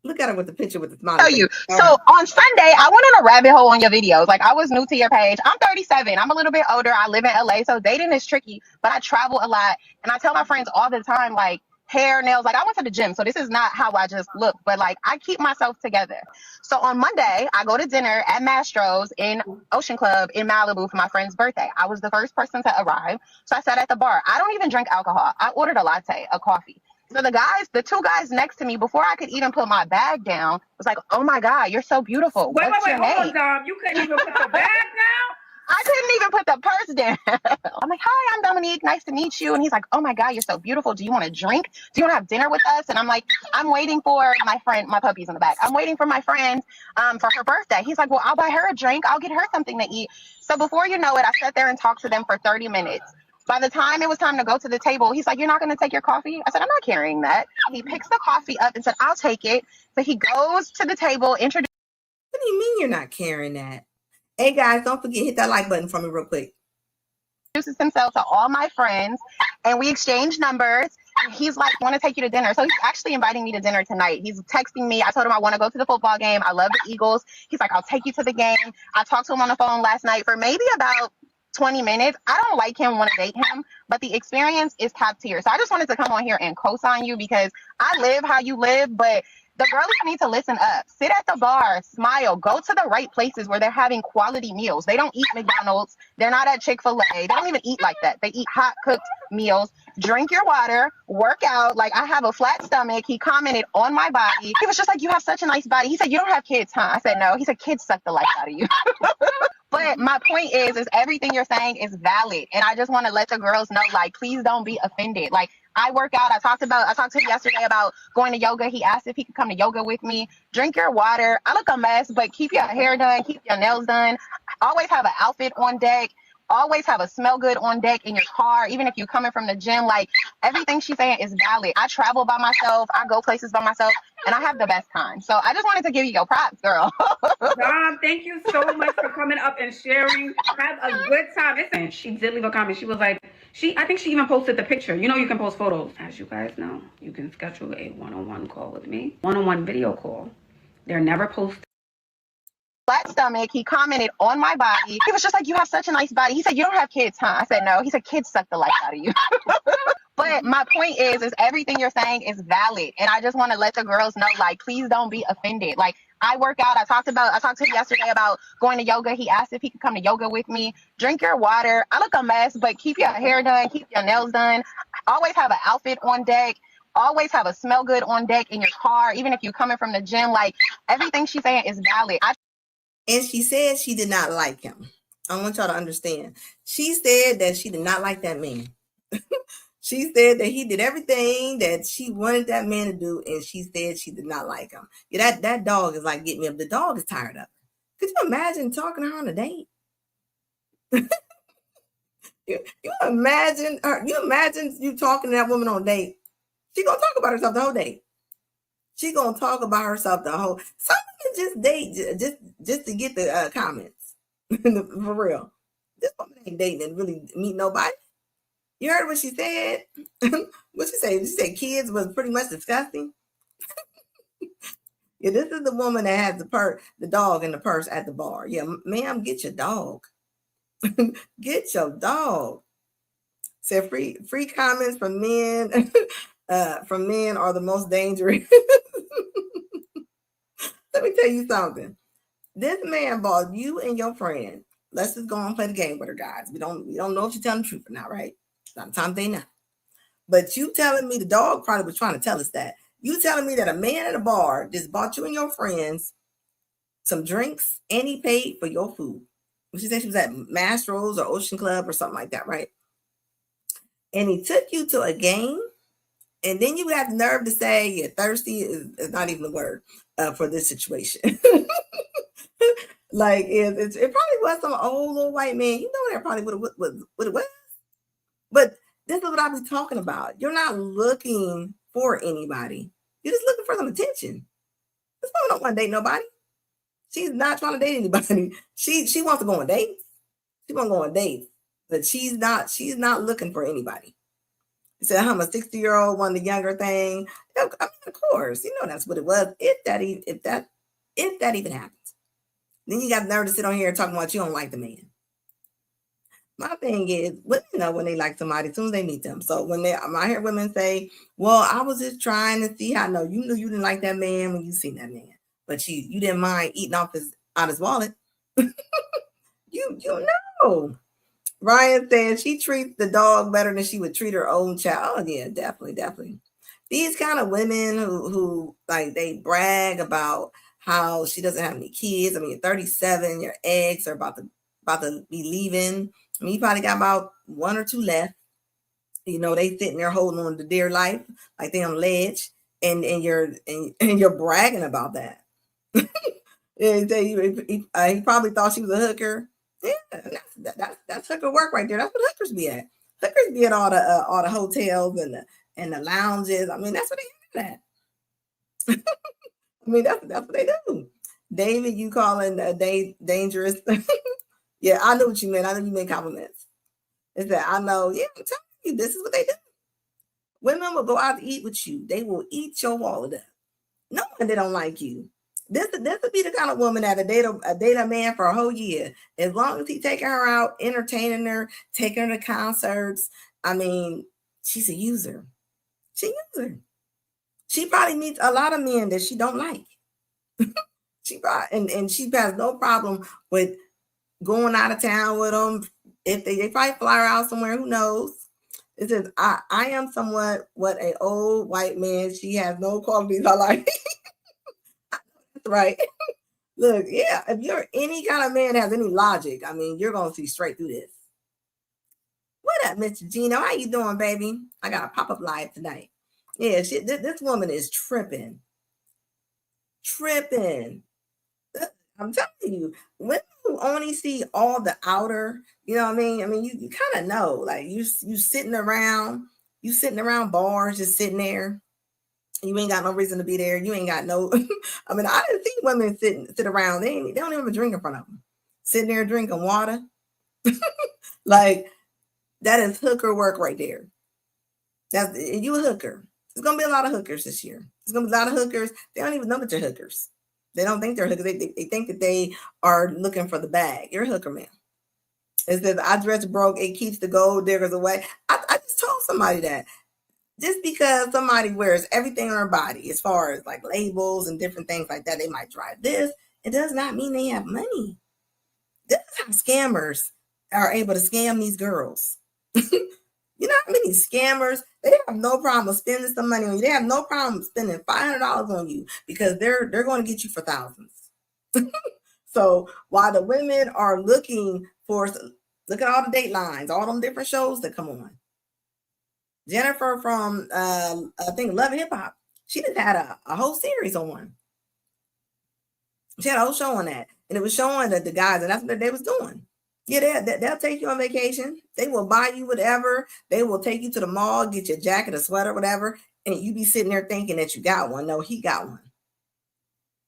Look at her with the picture with the smile. Tell you. So on Sunday, I went on a rabbit hole on your videos. Like, I was new to your page. I'm 37. I'm a little bit older. I live in LA, so dating is tricky, but I travel a lot. And I tell my friends all the time, like, hair, nails, like I went to the gym, so this is not how I just look, but like I keep myself together. So on Monday, I go to dinner at Mastro's in Ocean Club in Malibu for my friend's birthday. I was the first person to arrive, so I sat at the bar. I don't even drink alcohol. I ordered a latte, a coffee. So the two guys next to me, before I could even put my bag down, was like, "Oh my God, you're so beautiful. Wait, What's your name?" hold on, Dom. You couldn't even put the bag down? I couldn't even put the purse down. I'm like, "Hi, I'm Dominique. Nice to meet you." And he's like, "Oh my God, you're so beautiful. Do you want to drink? Do you want to have dinner with us?" And I'm like, "I'm waiting for my friend. My puppy's in the back. I'm waiting for my friend for her birthday." He's like, "Well, I'll buy her a drink. I'll get her something to eat." So before you know it, I sat there and talked to them for 30 minutes. By the time it was time to go to the table, he's like, "You're not going to take your coffee?" I said, "I'm not carrying that." He picks the coffee up and said, "I'll take it." So he goes to the table, introduces. What do you mean you're not carrying that. Hey guys, don't forget, hit that like button for me real quick. Introduces himself to all my friends, and we exchange numbers. And he's like, "I want to take you to dinner." So he's actually inviting me to dinner tonight. He's texting me. I told him I want to go to the football game. I love the Eagles. He's like, "I'll take you to the game." I talked to him on the phone last night for maybe about 20 minutes. I don't like him, want to date him, but the experience is top tier. So I just wanted to come on here and co-sign you because I live how you live, but the girlies need to listen up. Sit at the bar, smile, go to the right places where they're having quality meals. They don't eat McDonald's. They're not at Chick-fil-A. They don't even eat like that. They eat hot cooked meals. Drink your water, work out. Like, I have a flat stomach. He commented on my body. He was just like, "You have such a nice body." He said, "You don't have kids, huh?" I said, "No." He said, "Kids suck the life out of you." But my point is everything you're saying is valid. And I just want to let the girls know, like, please don't be offended. Like, I work out. I talked to him yesterday about going to yoga. He asked if he could come to yoga with me. Drink your water. I look a mess, but keep your hair done. Keep your nails done. Always have an outfit on deck. Always have a smell good on deck in your car, even if you're coming from the gym. Like, everything she's saying is valid. I travel by myself. I go places by myself, and I have the best time. So I just wanted to give you your props, girl. Dom, thank you so much for coming up and sharing. Have a good time. Listen, she did leave a comment. She was like, I think she even posted the picture. You know, you can post photos. As you guys know, you can schedule a one-on-one call with me, one-on-one video call. They're never posted. Flat stomach. He commented on my body. He was just like, "You have such a nice body." He said, "You don't have kids, huh?" I said, "No." He said, "Kids suck the life out of you." But my point is everything you're saying is valid. And I just want to let the girls know, like, please don't be offended. Like, I work out. I talked to him yesterday about going to yoga. He asked if he could come to yoga with me. Drink your water. I look a mess, but keep your hair done. Keep your nails done. Always have an outfit on deck. Always have a smell good on deck in your car, even if you're coming from the gym. Like, everything she's saying is valid. And she said she did not like him. I want y'all to understand. She said that she did not like that man. She said that he did everything that she wanted that man to do, and she said she did not like him. Yeah, that dog is like, "Get me up." The dog is tired of it. Could you imagine talking to her on a date? you imagine her? You imagine you talking to that woman on a date? She gonna talk about herself the whole date. She gonna talk about herself the whole. Some women just date just to get the comments. For real, this woman ain't dating and really meet nobody. You heard what she said? What she said? She said kids was pretty much disgusting. Yeah, this is the woman that has the dog in the purse at the bar. Yeah, ma'am, get your dog. Get your dog. Said free comments from men. From men are the most dangerous. Let me tell you something. This man bought you and your friend. Let's just go on and play the game with her, guys. We don't know if she's telling the truth or not, right? Sometimes they not. But you telling me the dog probably was trying to tell us that. You telling me that a man at a bar just bought you and your friends some drinks and he paid for your food. She said she was at Mastro's or Ocean Club or something like that, right? And he took you to a game, and then you have the nerve to say you're thirsty is not even a word for this situation. Like it probably was some old little white man. You know that probably what it was. But this is what I be talking about. You're not looking for anybody. You're just looking for some attention. This woman don't want to date nobody. She's not trying to date anybody. She wants to go on dates. She wants to go on dates, but she's not looking for anybody. He said, "I'm a 60-year-old, one of the younger thing." I mean, of course, you know that's what it was. If that even happens, then you got the nerve to sit on here talking about you don't like the man. My thing is, women know when they like somebody as soon as they meet them. So when I hear women say, "Well, I was just trying to see how," no, you knew you didn't like that man when you seen that man, but you didn't mind eating out his wallet. You know. Ryan said she treats the dog better than she would treat her own child. Oh yeah, definitely. These kind of women who like they brag about how she doesn't have any kids. I mean, you're 37, your eggs are about to be leaving. I mean, you probably got about 1 or 2 left. You know, they sitting there holding on to dear life like they on ledge, and you're bragging about that. He probably thought she was a hooker. Yeah, that's hooker work right there. That's what hookers be at. Hookers be at all the hotels and the lounges. I mean, that's what they do that. I mean, that's what they do. David, you calling dangerous? Yeah, I know what you meant. I know you meant compliments. Is that I know? Yeah, I'm telling you, this is what they do. Women will go out to eat with you. They will eat your wallet up. Knowing they don't like you. This would be the kind of woman that date a man for a whole year. As long as he taking her out, entertaining her, taking her to concerts. I mean, she's a user. She user. She probably meets a lot of men that she don't like. She probably, and she has no problem with going out of town with them. If they probably fly her out somewhere, who knows? It says, I am somewhat what a old white man. She has no qualities I like. That's right. Look, yeah, if you're any kind of man that has any logic, I mean, you're gonna see straight through this. What up, Mr. Gino? How you doing, baby? I got a pop-up live tonight. Yeah, this woman is tripping. Tripping. I'm telling you, when you only see all the outer, you know what I mean? I mean, you kind of know, like you sitting around bars, just sitting there. You ain't got no reason to be there. You ain't got no. I mean, I didn't see women sit around. They don't even have a drink in front of them. Sitting there drinking water, like that is hooker work right there. That's you a hooker. There's gonna be a lot of hookers this year. There's gonna be a lot of hookers. They don't even know that they're hookers. They don't think they're hookers. They think that they are looking for the bag. You're a hooker, man. It says, I dress broke. It keeps the gold diggers away. I just told somebody that. Just because somebody wears everything on their body, as far as like labels and different things like that, they might drive this. It does not mean they have money. This is how scammers are able to scam these girls. You know how many scammers, they have no problem spending some money on you. They have no problem spending $500 on you because they're going to get you for thousands. So while the women are looking for, look at all the Datelines, all them different shows that come on. Jennifer from I think Love and Hip Hop, she just had a whole series on one. She had a whole show on that, and it was showing that the guys, and that's what they was doing. Yeah, they'll take you on vacation. They will buy you whatever. They will take you to the mall, get you a jacket, a sweater, whatever, and you be sitting there thinking that you got one. No, he got one.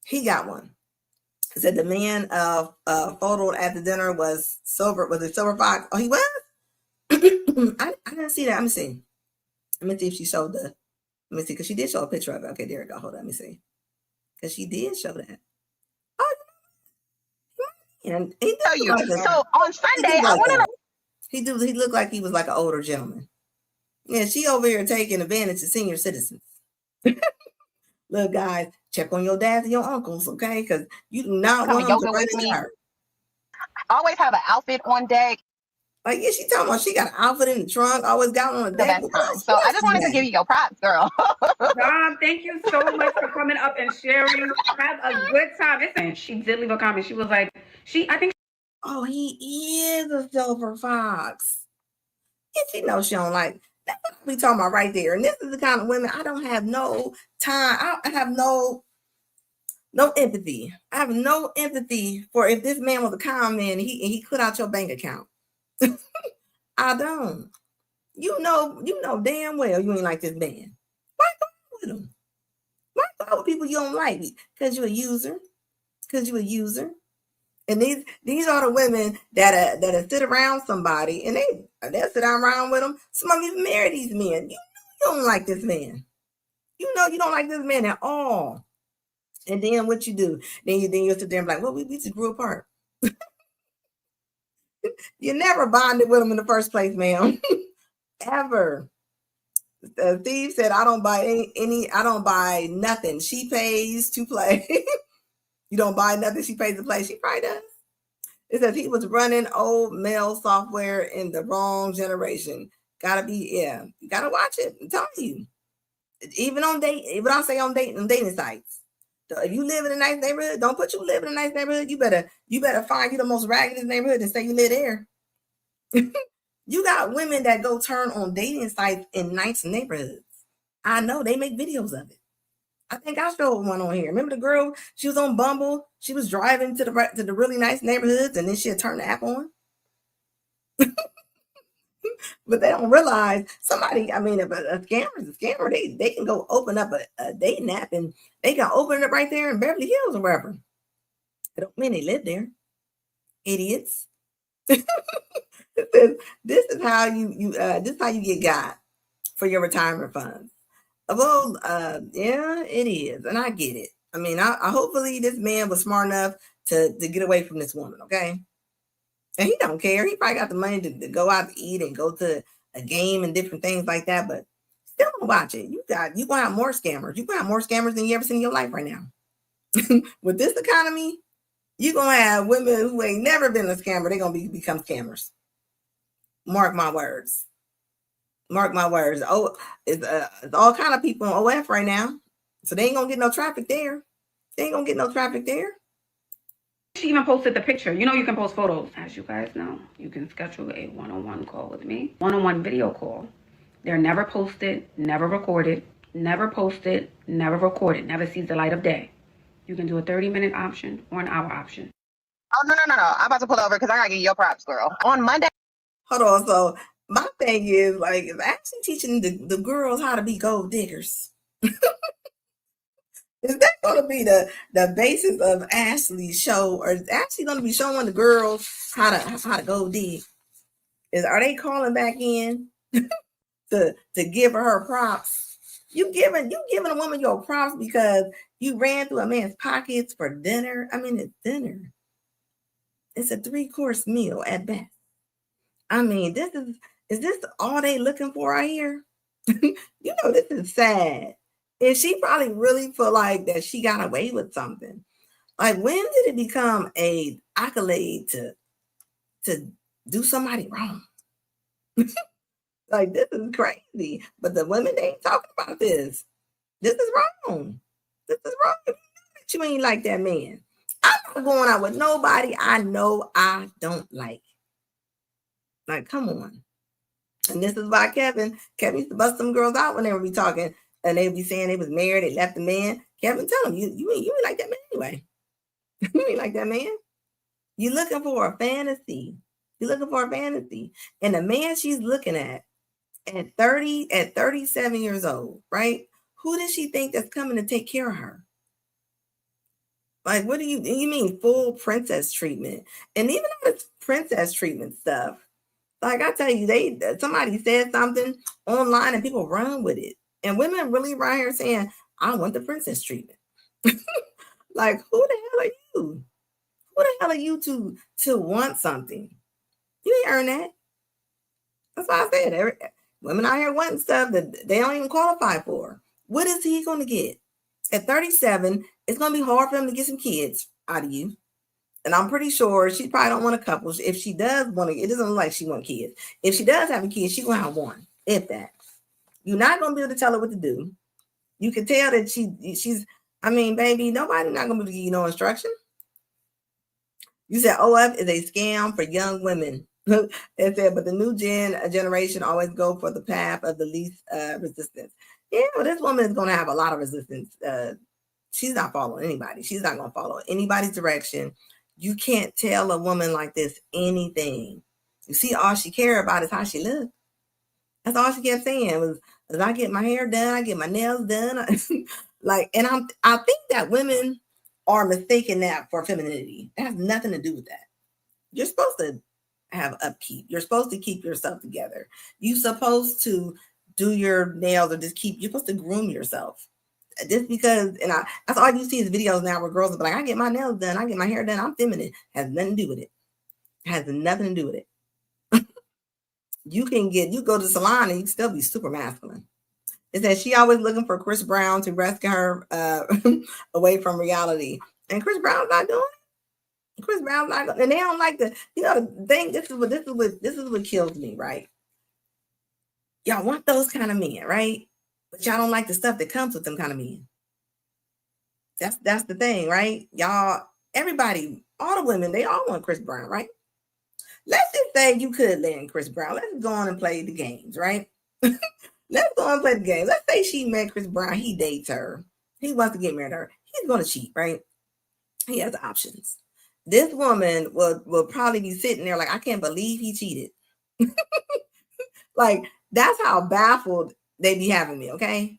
He got one. It said the man photoed at the dinner was silver. Was it Silver Fox? Oh, he was. I didn't see that. Let me see. Let me see if she showed the. Let me see, because she did show a picture of it. Okay, there we go. Hold on. Let me see. Because she did show that. Oh, and he Tell you. So on Sunday, I wanted to. He looked like he was like an older gentleman. Yeah, she over here taking advantage of senior citizens. Look, guys, check on your dads and your uncles, okay? Because you do not want them to run into her. Always have an outfit on deck. Like, yeah, she talking about she got an outfit in the trunk, always got on the deck. So I just wanted to give you your props, girl. Dom, thank you so much for coming up and sharing. Have a good time. Listen, she did leave a comment. She was like, oh, he is a silver fox. And she knows she don't like. That's what we talking about right there. And this is the kind of women I don't have no time. I have no empathy. I have no empathy for if this man was a con man and he cleared out your bank account. I don't. You know damn well you ain't like this man. Why go with him? Why go with people you don't like? Because you're a user. Because you're a user. And these are the women that sit around somebody and they'll sit around with them. Some of you marry these men. You don't like this man. You know you don't like this man at all. And then what you do? Then you'll sit there and be like, well, we just grew apart. You never bonded with him in the first place, ma'am. Ever. Steve said, I don't buy I don't buy nothing. She pays to play. You don't buy nothing, she pays to play. She probably does. It says he was running old mail software in the wrong generation. Gotta be, yeah. You gotta watch it. I'm telling you. Even on dating sites. So if you live in a nice neighborhood, don't put you live in a nice neighborhood. You better find you the most raggedest neighborhood and say you live there. You got women that go turn on dating sites in nice neighborhoods. I know they make videos of it. I think I showed one on here. Remember the girl? She was on Bumble. She was driving to the really nice neighborhoods, and then she'd turn the app on. But they don't realize somebody. I mean, if a scammer is a scammer, they can go open up a dating app and they can open it up right there in Beverly Hills or wherever. I don't mean they live there. Idiots. This is how this is how you get got for your retirement funds. Well, yeah, it is, and I get it. I mean, I hopefully this man was smart enough to get away from this woman, okay? And he don't care. He probably got the money to go out to eat and go to a game and different things like that, but still don't watch it. You gonna have more scammers. You gonna have more scammers than you ever seen in your life right now. With this economy, you gonna have women who ain't never been a scammer. They're gonna become scammers. Mark my words. Mark my words. Oh, it's all kind of people on OF right now, so they ain't gonna get no traffic there. They ain't gonna get no traffic there. She even posted the picture. You know you can post photos. As you guys know, you can schedule a one-on-one call with me. One-on-one video call. They're never posted, never recorded, never posted, never recorded, never sees the light of day. You can do a 30-minute option or an hour option. Oh, no. I'm about to pull over because I got to get your props, girl. On Monday. Hold on. So my thing is, like, it's actually teaching the girls how to be gold diggers. Is that going to be the basis of Ashley's show, or is Ashley going to be showing the girls how to go dig? Are they calling back in to give her props? You giving a woman your props because you ran through a man's pockets for dinner? I mean, it's dinner. It's a 3-course meal at best. I mean, is this all they looking for out here? You know, this is sad. And she probably really feel like that she got away with something. Like, when did it become a accolade to do somebody wrong? Like, this is crazy. But the women, they ain't talking about this. This is wrong. This is wrong. You ain't like that man. I'm not going out with nobody I know I don't like. Like, come on. And this is why Kevin used to bust some girls out when they would be talking, and they would be saying they was married, they left the man. Kevin, tell them, you ain't like that man anyway. You ain't like that man. You're looking for a fantasy. You're looking for a fantasy. And the man she's looking at 37 years old, right? Who does she think that's coming to take care of her? Like, what do you mean full princess treatment? And even though it's princess treatment stuff, like I tell you, somebody said something online and people run with it. And women really right here saying, I want the princess treatment. Like, who the hell are you? Who the hell are you to want something? You ain't earn that. That's why I said women out here wanting stuff that they don't even qualify for. What is he going to get? At 37, it's going to be hard for him to get some kids out of you. And I'm pretty sure she probably don't want a couple. If she does want to, it doesn't look like she wants kids. If she does have a kid, she's going to have one, if that. You're not going to be able to tell her what to do. You can tell that she's, I mean, baby, nobody's not going to be able to give you no instruction. You said OF is a scam for young women. It said, but the new generation always go for the path of the least resistance. Yeah, well, this woman is going to have a lot of resistance. She's not following anybody. She's not going to follow anybody's direction. You can't tell a woman like this anything. You see, all she cared about is how she looked. That's all she kept saying was I get my hair done, I get my nails done. Like, and I think that women are mistaking that for femininity. It has nothing to do with that. You're supposed to have upkeep. You're supposed to keep yourself together. You're supposed to do your nails or you're supposed to groom yourself. Just because, and that's all you see is videos now where girls are like, I get my nails done, I get my hair done, I'm feminine. Has nothing to do with it. Has nothing to do with it. You go to the salon and you can still be super masculine. It says she always looking for Chris Brown to rescue her away from reality. And Chris Brown's not doing it. Chris Brown's not going, and they don't like the thing. This is what kills me, right? Y'all want those kind of men, right? But y'all don't like the stuff that comes with them kind of men. That's the thing, right? Y'all, everybody, all the women, they all want Chris Brown, right? Let's just say you could land Chris Brown. Let's go on and play the games, right? Let's go on and play the game. Let's say she met Chris Brown. He dates her. He wants to get married to her. He's going to cheat, right? He has options. This woman will probably be sitting there like, I can't believe he cheated. Like, that's how baffled they be having me, okay?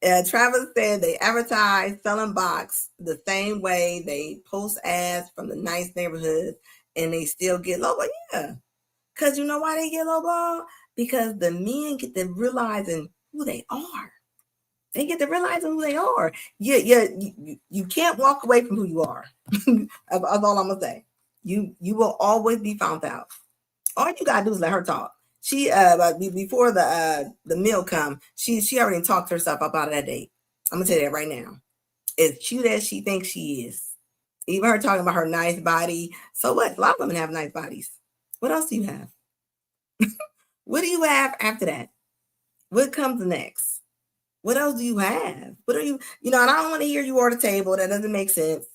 Travis said they advertise selling box the same way they post ads from the nice neighborhoods and they still get lowball. Yeah. Because you know why they get lowball? Because the men get to realizing who they are. They get to realizing who they are. You can't walk away from who you are. That's all I'm gonna say. You will always be found out. All you gotta do is let her talk. She before the meal come, she already talked herself up out of that date. I'm gonna tell you that right now. As cute as she thinks she is, even her talking about her nice body. So what? A lot of women have nice bodies. What else do you have? What do you have after that? What comes next? What else do you have? What are you? And I don't want to hear you order table. That doesn't make sense.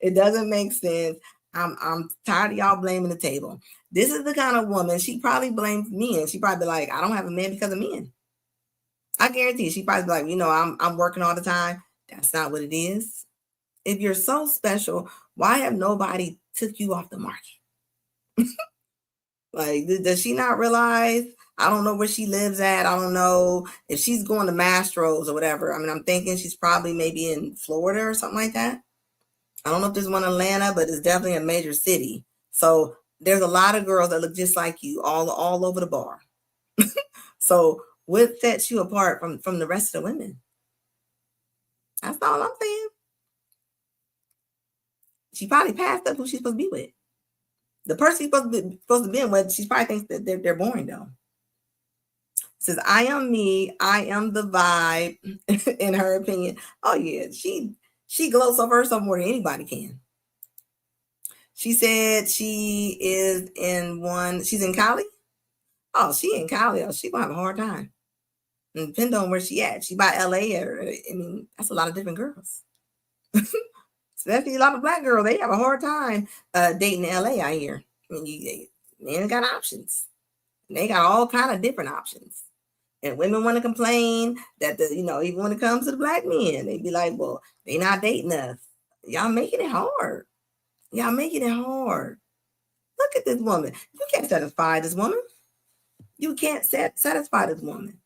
It doesn't make sense. I'm tired of y'all blaming the table. This is the kind of woman, she probably blames men. She probably be like, I don't have a man because of men. I guarantee you, she probably be like, I'm working all the time. That's not what it is. If you're so special, why have nobody took you off the market? Like, does she not realize? I don't know where she lives at. I don't know if she's going to Mastro's or whatever. I mean, I'm thinking she's probably maybe in Florida or something like that. I don't know if there's one in Atlanta, but it's definitely a major city. So there's a lot of girls that look just like you all over the bar. So what sets you apart from the rest of the women? That's all I'm saying. She probably passed up who she's supposed to be with. The person she's supposed to be with, she probably thinks that they're boring though. Says, I am me, I am the vibe, in her opinion. Oh yeah, she glows over herself more than anybody can. She said she's in Cali. Oh, she in Cali. Oh, she gonna have a hard time. And depending on where she at. She by LA, that's a lot of different girls. Especially a lot of black girls. They have a hard time dating in LA, I hear. I mean, men got options. They got all kind of different options. And women want to complain that even when it comes to the black men, they be like, well, they not dating us. Y'all making it hard. Y'all making it hard. Look at this woman. You can't satisfy this woman. You can't satisfy this woman.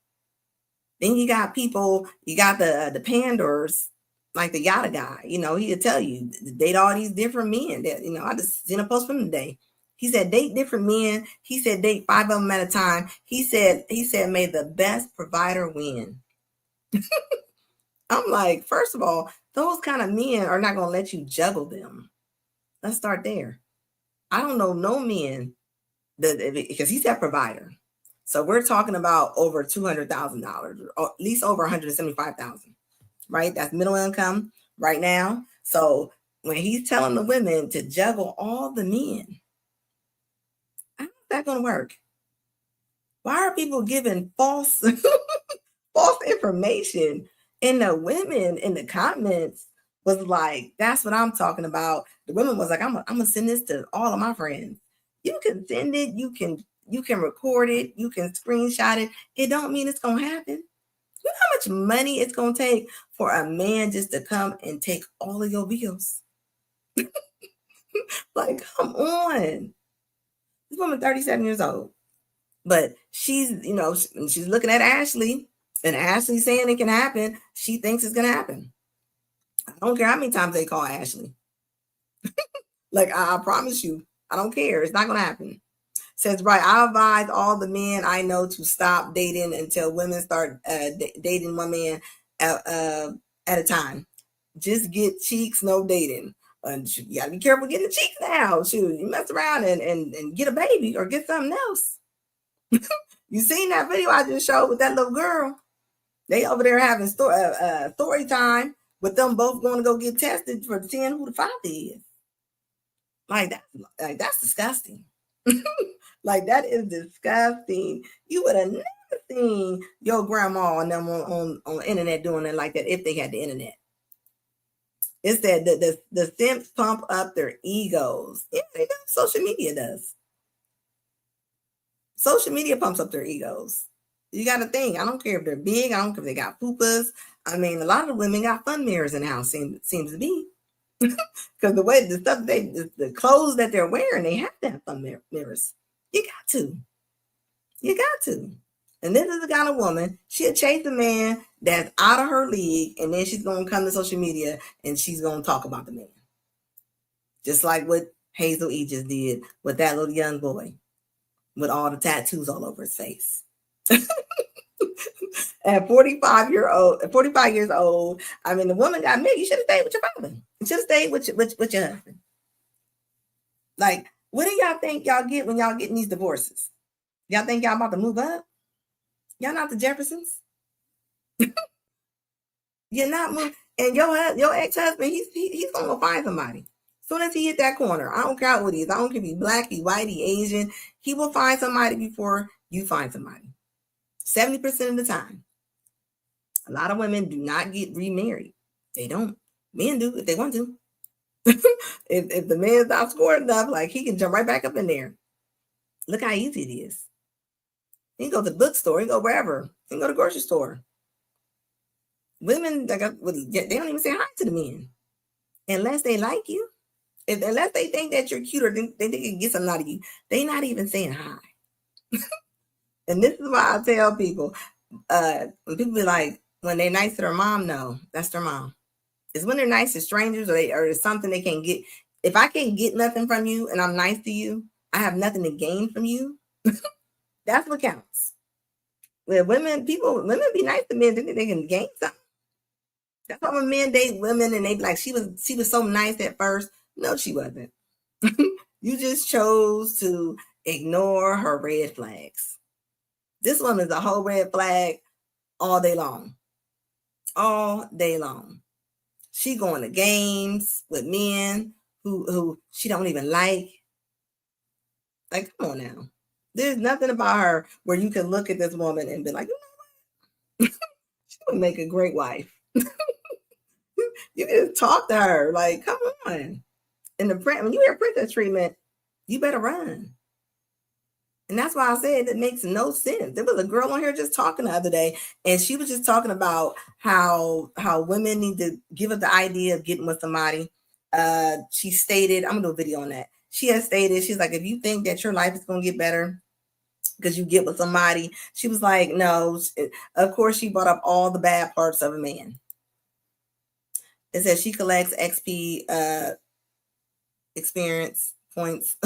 Then you got the panders, like the yada guy. He'll tell you, date all these different men. That I just seen a post from him today. He said, date different men. He said, date 5 of them at a time. He said, may the best provider win. I'm like, first of all, those kind of men are not going to let you juggle them. Let's start there. I don't know no men because he said provider. So we're talking about over $200,000, or at least over $175,000, right? That's middle income right now. So when he's telling the women to juggle all the men, how's that going to work? Why are people giving false information? And the women in the comments was like, that's what I'm talking about. The women was like, I'm gonna send this to all of my friends. You can send it, you can record it, you can screenshot it. It don't mean it's gonna happen. You know how much money it's gonna take for a man just to come and take all of your bills? Like, come on. This woman 37 years old. But she's looking at Ashley, and Ashley saying it can happen. She thinks it's gonna happen. I don't care how many times they call Ashley. Like, I promise you, I don't care. It's not gonna happen. Says, right, I advise all the men I know to stop dating until women start dating one man at a time. Just get cheeks, no dating. You gotta be careful getting cheeks now. Shoot, you mess around and get a baby or get something else. You seen that video I just showed with that little girl? They over there having story time with them both going to go get tested for seeing who the father is. That's disgusting. Like, that is disgusting. You would have never seen your grandma and them on the internet doing it like that if they had the internet. It's that the simps pump up their egos. Yeah, they do. Social media does. Social media pumps up their egos. You got to think. I don't care if they're big. I don't care if they got fupas. I mean, a lot of women got fun mirrors in the house. Seems to be, because the way the stuff the clothes that they're wearing, they have to have fun mirrors. You got to. And this is the kind of woman, she'll chase a man that's out of her league, and then she's going to come to social media and she's going to talk about the man. Just like what Hazel E just did with that little young boy with all the tattoos all over his face. At 45 years old, I mean, the woman got married. You should have stayed with your father. You should have stayed with your husband. Like, what do y'all think y'all get when y'all getting these divorces? Y'all think y'all about to move up? Y'all not the Jeffersons? You're not moving. And your ex-husband, he's gonna go find somebody. As soon as he hit that corner, I don't care what he is. I don't care if he's black, he's white, he's Asian. He will find somebody before you find somebody. 70% of the time. A lot of women do not get remarried. They don't. Men do if they want to. if the man's not scored enough, like he can jump right back up in there. Look how easy it is. He can go to the bookstore, he can go wherever, he can go to the grocery store. Women, they don't even say hi to the men unless they like you. Unless they think that you're cute or they think they can get something out of you, they're not even saying hi. And this is why I tell people, when people be like, when they're nice to their mom, no, that's their mom. It's when they're nice to strangers or it's something they can't get. If I can't get nothing from you and I'm nice to you, I have nothing to gain from you. That's what counts. Women be nice to men, think they can gain something. That's why when men date women and they be like, she was so nice at first. No, she wasn't. You just chose to ignore her red flags. This woman's a whole red flag all day long. All day long. She going to games with men who she don't even like. Like, come on now. There's nothing about her where you can look at this woman and be like, you know what? She would make a great wife. You can just talk to her. Like, come on. And when you hear princess treatment, you better run. And that's why I said it makes no sense. There was a girl on here just talking the other day, and she was just talking about how women need to give up the idea of getting with somebody. She stated, I'm gonna do a video on that. She has stated, she's like, if you think that your life is gonna get better because you get with somebody, she was like, no. Of course, she brought up all the bad parts of a man. It says she collects XP experience points.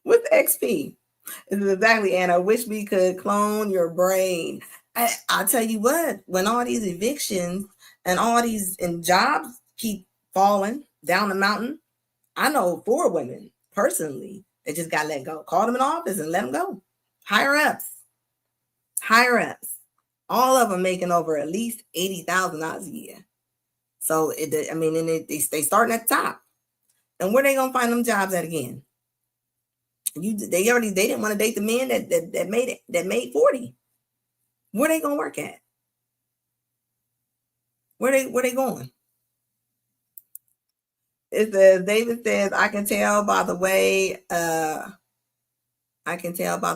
What's XP? This is exactly, Anna. I wish we could clone your brain. I'll tell you what, when all these evictions and all these jobs keep falling down the mountain, I know 4 women personally that just got let go. Called them in office and let them go. Higher ups. All of them making over at least $80,000 a year. So they starting at the top. And where they gonna find them jobs at again? They didn't want to date the men that made 40. Where they gonna work at? Where they going? It says David says, I can tell by the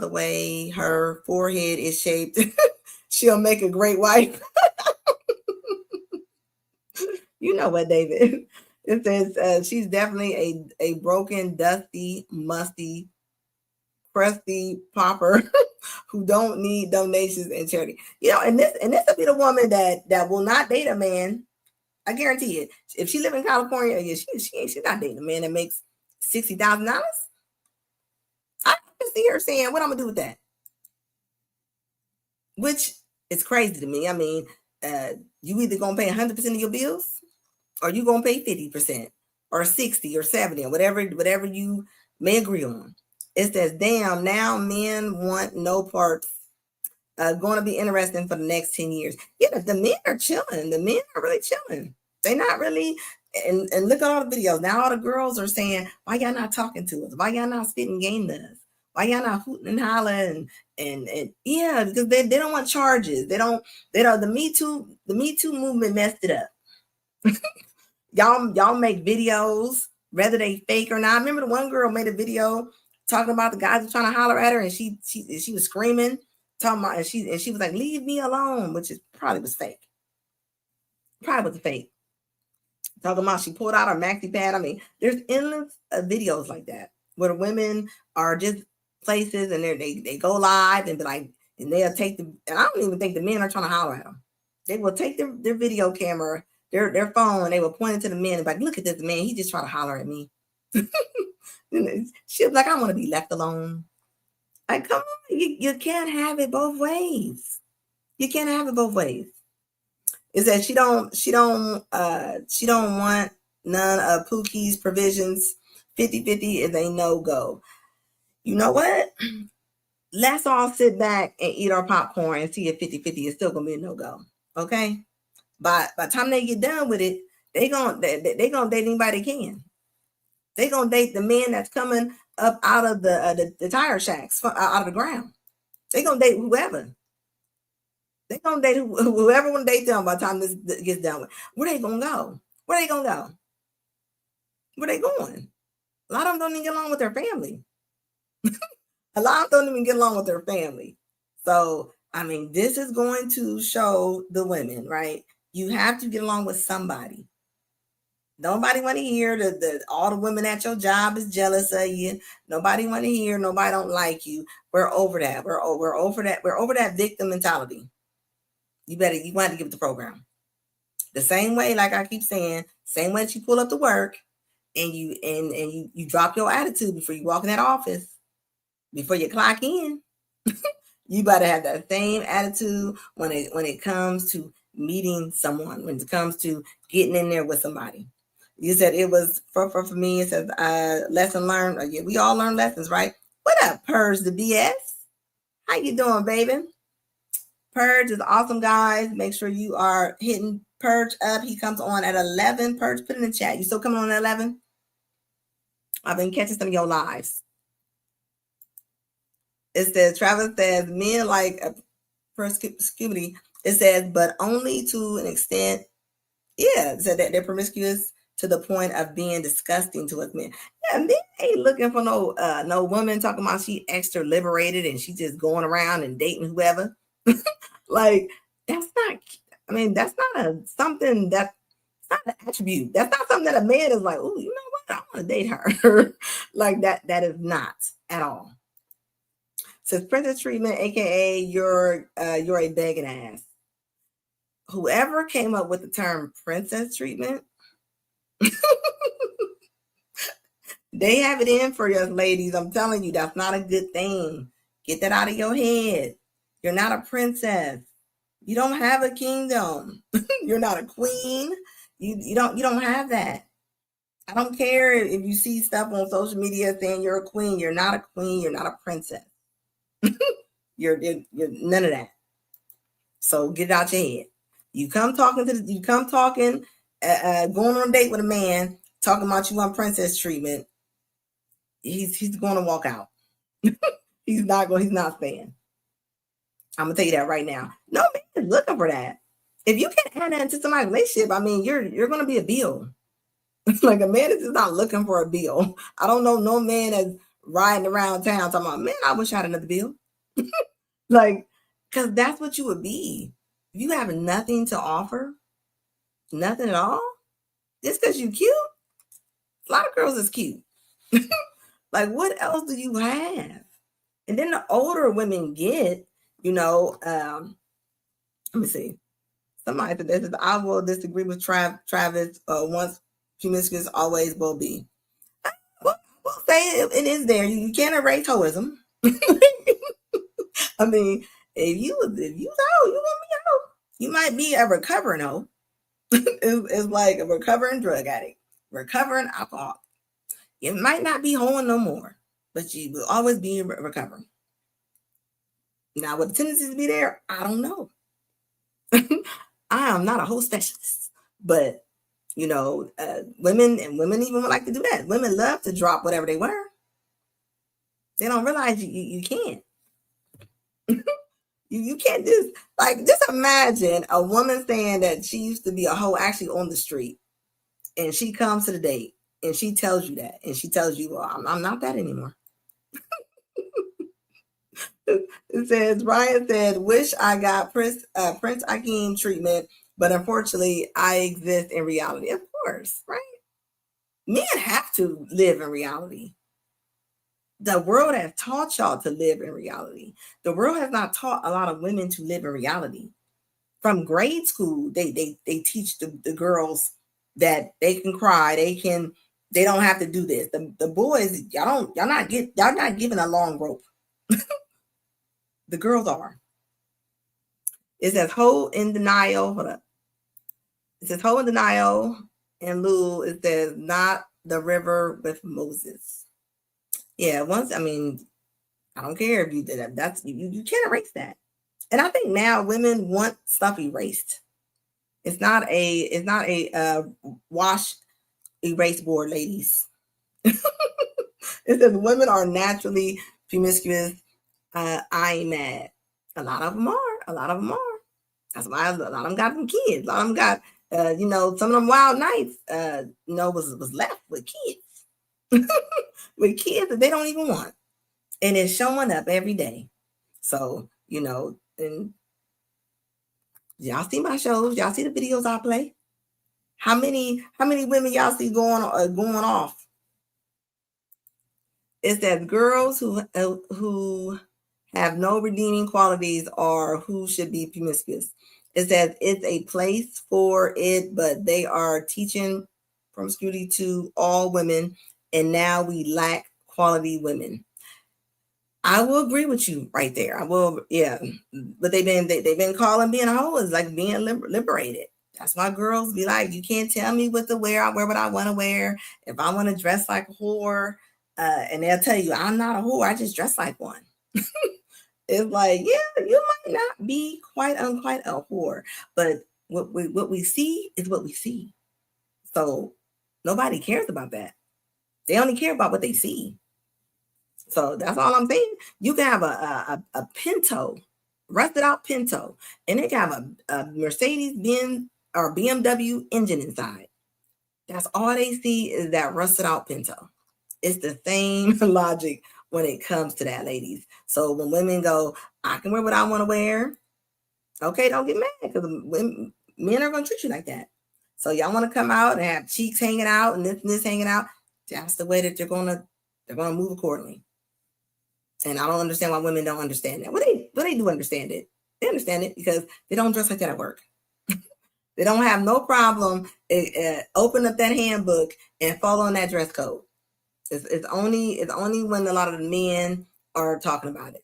way her forehead is shaped. She'll make a great wife. You know what, David? It says she's definitely a broken, dusty, musty, crusty pauper who don't need donations and charity. You know, and this will be the woman that will not date a man. I guarantee it. If she live in California, yeah, she's not dating a man that makes $60,000. I can see her saying, "What I'm gonna do with that?" Which is crazy to me. I mean, you either gonna pay 100% of your bills, or you gonna pay 50%, or 60, or 70, or whatever you may agree on. It says, "Damn, now men want no parts. Going to be interesting for the next 10 years." Yeah, the men are chilling. The men are really chilling. They're not really. And look at all the videos. Now all the girls are saying, "Why y'all not talking to us? Why y'all not spitting game to us? Why y'all not hooting and hollering?" And yeah, because they don't want charges. They don't. The Me Too movement messed it up. Y'all make videos, whether they fake or not. I remember the one girl made a video talking about the guys who trying to holler at her, and she was screaming, talking about, and she was like, "Leave me alone," which probably was fake. Probably was fake. Talking about she pulled out her maxi pad. I mean, there's endless videos like that where the women are just places and they go live and be like, and they'll take and I don't even think the men are trying to holler at them. They will take their video camera, their phone, and they will point it to the men and be like, look at this man, he just trying to holler at me. She'll be like, I want to be left alone. Like, come on, you can't have it both ways. You can't have it both ways. Is that she don't want none of Pookie's provisions. 50-50 is a no-go. You know what? Let's all sit back and eat our popcorn and see if 50-50 is still gonna be a no-go. Okay? By the time they get done with it, they gonna date anybody they can. They gonna date the man that's coming up out of the tire shacks, out of the ground. They gonna date whoever. They gonna date whoever want to date them by the time this gets done with. Where they gonna go? Where they gonna go? Where they going? A lot of them don't even get along with their family. A lot of them don't even get along with their family. So, I mean, this is going to show the women, right? You have to get along with somebody. Nobody want to hear that all the women at your job is jealous of you. Nobody want to hear nobody don't like you. We're over that. We're over that. We're over that victim mentality. You want to give it the program. The same way, like I keep saying, same way that you pull up to work and you drop your attitude before you walk in that office, before you clock in. You better have that same attitude when it comes to meeting someone, when it comes to getting in there with somebody. You said it was for me. It says lesson learned. Yeah, we all learn lessons, right? What up, Purge the BS? How you doing, baby? Purge is awesome, guys. Make sure you are hitting Purge up. He comes on at 11. Purge, put in the chat. You still coming on at 11? I've been catching some of your lives. It says, Travis says, men like promiscuity. It says, but only to an extent. Yeah, it said that they're promiscuous to the point of being disgusting to us men. Yeah, men ain't looking for no woman talking about she extra liberated and she just going around and dating whoever. Like, that's not, I mean, that's not something that's not an attribute. That's not something that a man is like, oh, you know what? I want to date her. Like that is not at all. Says princess treatment, aka you're a begging ass. Whoever came up with the term princess treatment, they have it in for us, ladies. I'm telling you, that's not a good thing. Get that out of your head. You're not a princess. You don't have a kingdom. You're not a queen. You don't have that. I don't care if you see stuff on social media saying you're a queen. You're not a queen. You're not a princess. You're none of that. So get it out your head. You come talking, going on a date with a man, talking about you on princess treatment. He's going to walk out. He's not staying. I'm gonna tell you that right now. No man is looking for that. If you can't add that into somebody's relationship, I mean, you're gonna be a bill. Like a man is just not looking for a bill. I don't know no man that's riding around town talking about, man, I wish I had another bill. Like, because that's what you would be. If you have nothing to offer, nothing at all, just because you cute. A lot of girls is cute. Like, what else do you have? And then the older women get, let me see. Somebody said this is, I will disagree with Travis. Once promiscuous, always will be. We'll say it is there. You can't erase hoism. I mean, if you hoe, you want me hoe. You might be a recovering hoe. It's like a recovering drug addict, recovering alcoholic. You might not be hoeing no more, but you will always be recovering. Now, what the tendencies be there, I don't know. I am not a whole specialist, but women even would like to do that. Women love to drop whatever they wear. They don't realize you can't. You can't just imagine a woman saying that she used to be a hoe actually on the street, and she comes to the date and she tells you that, and she tells you, well, I'm not that anymore. It says, Ryan said, wish I got Prince Akeem treatment, but unfortunately I exist in reality. Of course, right? Men have to live in reality. the world has taught y'all to live in reality. The world has not taught a lot of women to live in reality. From grade school, they teach the girls that they can cry, they don't have to do this. The boys, y'all not given a long rope. The girls are. It says hold in denial. Hold up. It says hold in denial. And Lou, it says not the river with Moses. Yeah, I don't care if you did that. That's you can't erase that. And I think now women want stuff erased. It's not a wash erase board, ladies. It says women are naturally promiscuous. I ain't mad. A lot of them are. That's why a lot of them got them kids. A lot of them got some of them wild nights. Was left with kids, with kids that they don't even want, and it's showing up every day. So and y'all see my shows. Y'all see the videos I play. How many women y'all see going off? It says girls who have no redeeming qualities or who should be promiscuous. It says it's a place for it, but they are teaching promiscuity to all women, and now we lack quality women. I will agree with you right there. I will, yeah. But they've been calling being a hoe is like being liberated. That's why girls be like, you can't tell me what to wear. I wear what I want to wear. If I want to dress like a whore, and they'll tell you I'm not a whore, I just dress like one. It's like, yeah, you might not be quite a whore, but what we see is what we see. So nobody cares about that. They only care about what they see. So that's all I'm saying. You can have a Pinto, rusted out Pinto, and it can have a Mercedes-Benz or BMW engine inside. That's all they see is that rusted out Pinto. It's the same logic when it comes to that, ladies. So when women go, I can wear what I want to wear. Okay, don't get mad because men are going to treat you like that. So y'all want to come out and have cheeks hanging out and this hanging out. That's the way that they're going to move accordingly. And I don't understand why women don't understand that. Well, they do understand it. They understand it because they don't dress like that at work. They don't have no problem open up that handbook and following that dress code. It's only when a lot of the men are talking about it,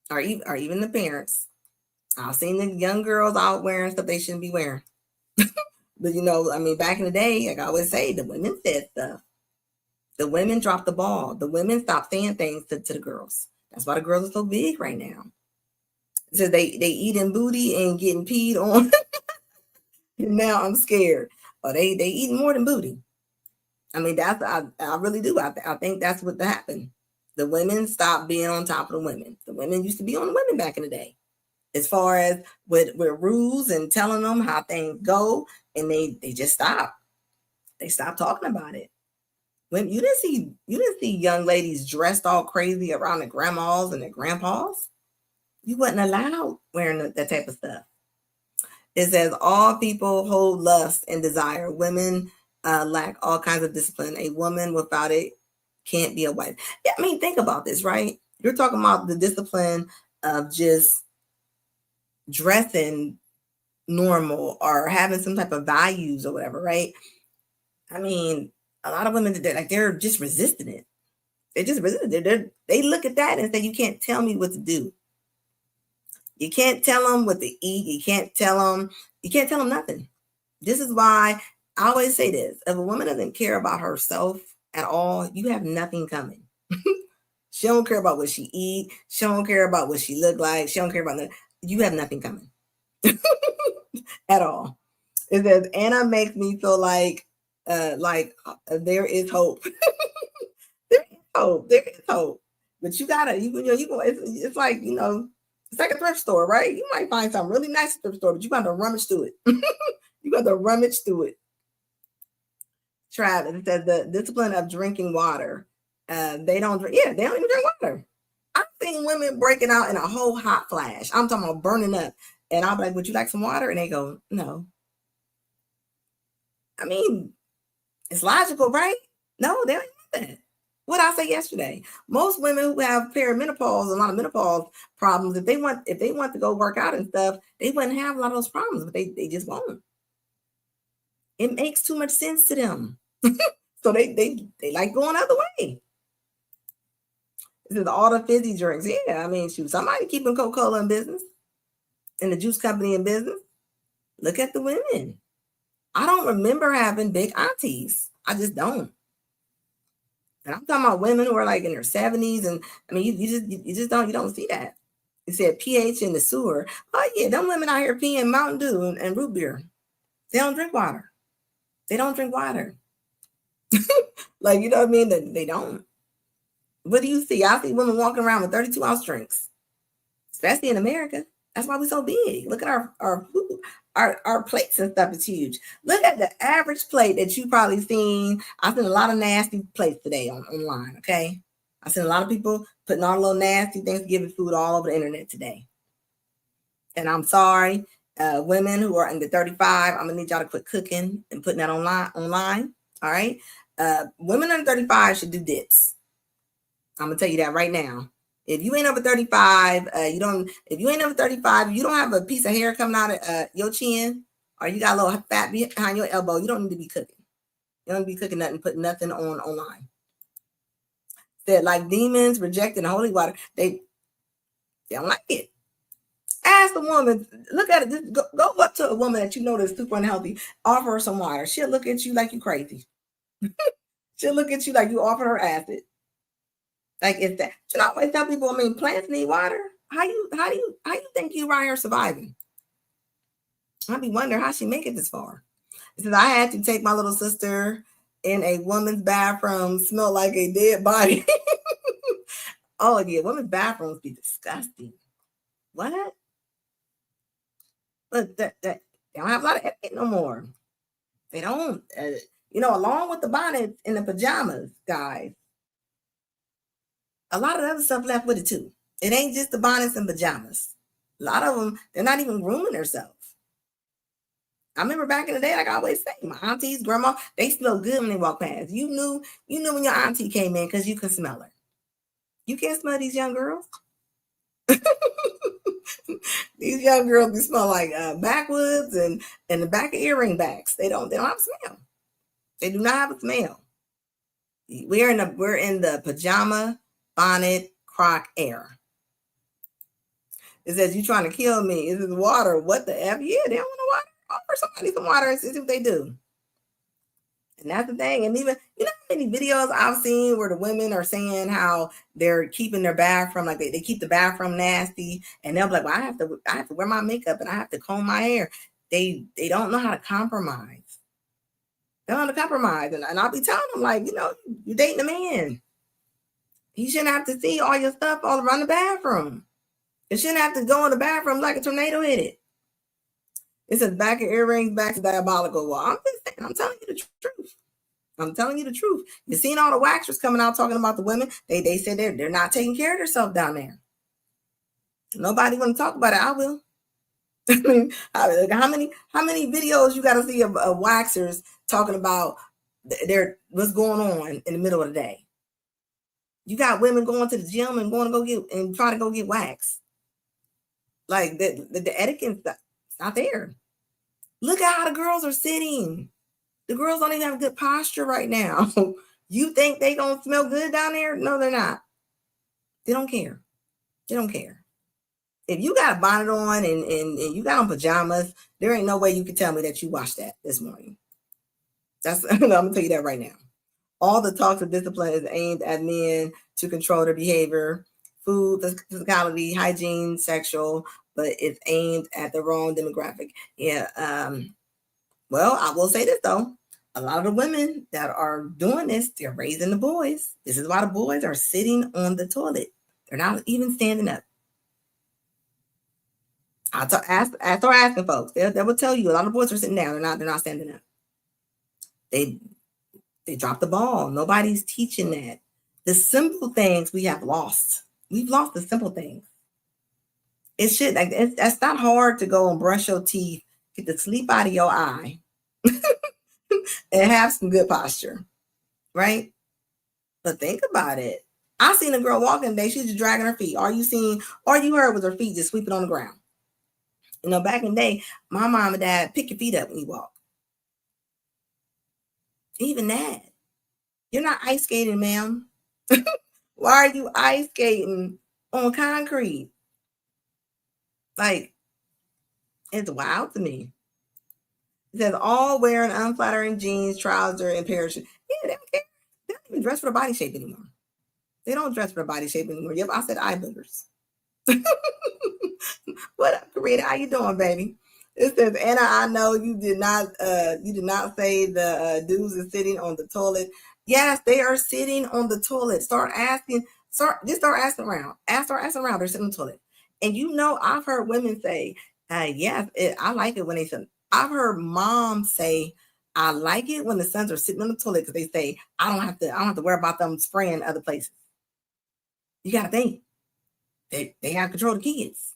or even the parents. I've seen the young girls out wearing stuff they shouldn't be wearing. But back in the day, like I always say, the women said stuff. The women dropped the ball. The women stopped saying things to the girls. That's why the girls are so big right now. So they eating booty and getting peed on. And now I'm scared. Oh, they eating more than booty. I really do. I think that's what happened. The women stopped being on top of the women. The women used to be on the women back in the day. As far as with rules and telling them how things go, and they just stopped. They stopped talking about it. When you didn't see young ladies dressed all crazy around their grandmas and their grandpas. You wasn't allowed wearing that type of stuff. It says all people hold lust and desire. Women lack all kinds of discipline. A woman without it can't be a wife. Yeah, think about this, right? You're talking about the discipline of just dressing normal or having some type of values or whatever, right? A lot of women, they're just resisting it. They just resist it. They look at that and say, you can't tell me what to do. You can't tell them what to eat. You can't tell them nothing. This is why I always say this. If a woman doesn't care about herself at all, you have nothing coming. She don't care about what she eat. She don't care about what she look like. She don't care about nothing. You have nothing coming at all. It says, Anna makes me feel like there is hope. There is hope. But you gotta, it's like, it's like a thrift store, right? You might find something really nice at the thrift store, but you got to rummage through it. You got to rummage through it. Travis, it says the discipline of drinking water. They don't even drink water. I've seen women breaking out in a whole hot flash. I'm talking about burning up. And I'll be like, would you like some water? And they go, no. It's logical, right? No, they don't do that. What I say yesterday, most women who have perimenopause, a lot of menopause problems, if they want to go work out and stuff, they wouldn't have a lot of those problems, but they just won't. It makes too much sense to them. So they like going the other way. This is all the fizzy drinks. Yeah, I mean, shoot, somebody keeping Coca-Cola in business and the juice company in business. Look at the women. I don't remember having big aunties. I just don't. And I'm talking about women who are like in their 70s, and I mean, you just don't see that. It said pH in the sewer. Oh yeah, them women out here peeing Mountain Dew and root beer. They don't drink water. They don't drink water. Like, you know what I mean? They don't. What do you see? I see women walking around with 32-ounce drinks, especially in America. That's why we're so big. Look at our food. Our plates and stuff is huge. Look at the average plate that you probably seen. I've seen a lot of nasty plates today online, okay? I've seen a lot of people putting all little nasty Thanksgiving food all over the internet today. And I'm sorry, women who are under 35, I'm gonna need y'all to quit cooking and putting that online. All right. Women under 35 should do dips. I'm gonna tell you that right now. If you ain't over 35, if you ain't over 35, you don't have a piece of hair coming out of your chin, or you got a little fat behind your elbow, you don't need to be cooking. You don't need to be cooking nothing, putting nothing online. Said like demons rejecting holy water, they don't like it. Ask the woman, look at it, go up to a woman that you know that's super unhealthy, offer her some water. She'll look at you like you crazy. She'll look at you like you offered her acid. Like, it's that. You know, I always tell people, I mean, plants need water. How you think you around here surviving? I be wondering how she make it this far. It says I had to take my little sister in a woman's bathroom, smell like a dead body. Oh yeah, women's bathrooms be disgusting. What? But that they don't have a lot of etiquette no more. They don't. Along with the bonnets and the pajamas, guys. A lot of other stuff left with it too. It ain't just the bonnets and pajamas. A lot of them, they're not even grooming themselves. I remember back in the day, like I always say, my aunties, grandma, they smell good when they walk past. You knew when your auntie came in because you could smell her. You can't smell these young girls. These young girls, they smell like backwoods and the back of earring backs. They don't have a smell. They do not have a smell. We're in the pajama bonnet croc era. It says you trying to kill me. Is this water? What the F? Yeah, they don't want no water. Offer somebody some water and see what they do. And that's the thing. And even, how many videos I've seen where the women are saying how they're keeping their bathroom, like they keep the bathroom nasty, and they'll be like, well, I have to wear my makeup and I have to comb my hair. They don't know how to compromise. They don't know how to compromise. And I'll be telling them, like, you're dating a man. He shouldn't have to see all your stuff all around the bathroom. It shouldn't have to go in the bathroom like a tornado hit it. It says back of earrings, back to diabolical. Well, I'm just saying, I'm telling you the truth. I'm telling you the truth. You've seen all the waxers coming out talking about the women. They said they're not taking care of themselves down there. Nobody want to talk about it. I will. I mean, how many videos you got to see of waxers talking about what's going on in the middle of the day? You got women going to the gym and trying to go get waxed. Like the etiquette stuff, it's not there. Look at how the girls are sitting. The girls don't even have good posture right now. You think they gonna smell good down there? No, they're not. They don't care. They don't care. If you got a bonnet on and you got on pajamas, there ain't no way you can tell me that you washed that this morning. I'm gonna tell you that right now. All the talks of discipline is aimed at men to control their behavior, food, physicality, hygiene, sexual, but it's aimed at the wrong demographic. Yeah. Well, I will say this though. A lot of the women that are doing this, they're raising the boys. This is why the boys are sitting on the toilet. They're not even standing up. I start asking folks. They will tell you a lot of boys are sitting down. They're not standing up. They dropped the ball. Nobody's teaching that. The simple things we have lost. We've lost the simple things. It should that's not hard to go and brush your teeth, get the sleep out of your eye, and have some good posture, right? But think about it. I seen a girl walking today. She was just dragging her feet. All you heard was her feet just sweeping on the ground. Back in the day, my mom and dad pick your feet up when you walk. Even that. You're not ice skating, ma'am. Why are you ice skating on concrete? Like, it's wild to me. It says all wearing unflattering jeans, trousers, and parachute. Yeah, they don't care. They don't even dress for the body shape anymore. They don't dress for the body shape anymore. Yep, I said eye boogers. What up, Karita? How you doing, baby? It says, Anna, I know you did not say the dudes are sitting on the toilet. Yes, they are sitting on the toilet. Start asking around. Start asking around. They're sitting on the toilet. And I've heard women say, yes, I like it when they sit. I've heard moms say, I like it when the sons are sitting on the toilet because they say, I don't have to worry about them spraying other places. You gotta think. They have control of the kids.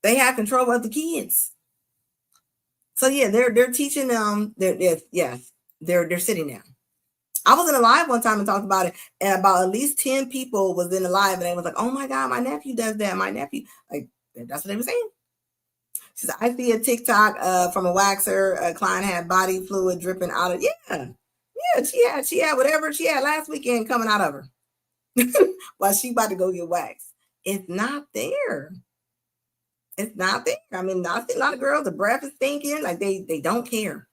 They have control of the kids. So yeah, they're teaching them. They're sitting down. I was in a live one time and talked about it, and about at least 10 people was in the live, and they was like, "Oh my God, my nephew does that. My nephew, like that's what they were saying." She said, "I see a TikTok from a waxer. A client had body fluid dripping out of She had whatever she had last weekend coming out of her while she about to go get waxed. It's not there. It's not there. I mean, I see a lot of girls, the breath is stinking, like they don't care.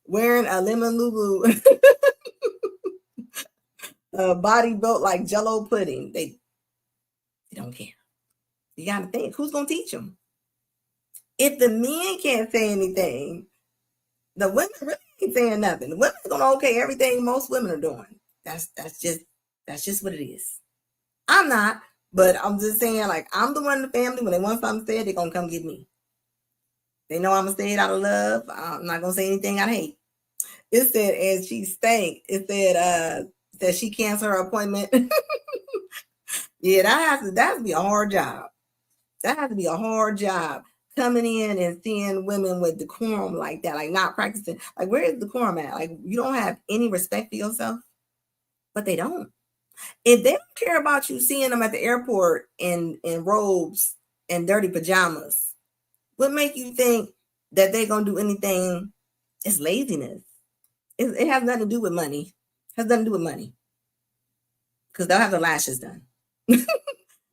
Wearing a lemon lulu body built like Jello pudding. They don't care. You got to think, who's going to teach them? If the men can't say anything, the women really ain't saying nothing. The women's going to okay everything most women are doing. That's just what it is. I'm not, but I'm just saying, like, I'm the one in the family. When they want something said, they're going to come get me. They know I'm going to say it out of love. I'm not going to say anything out of hate. It said, as she stank, it said that she canceled her appointment. Yeah, that has to be a hard job. That has to be a hard job, coming in and seeing women with decorum like that, like not practicing. Like, where is decorum at? Like, you don't have any respect for yourself. But they don't. If they don't care about you seeing them at the airport in robes and dirty pajamas, what make you think that they're going to do anything? It's laziness. It has nothing to do with money. It has nothing to do with money. Because they'll have the lashes done.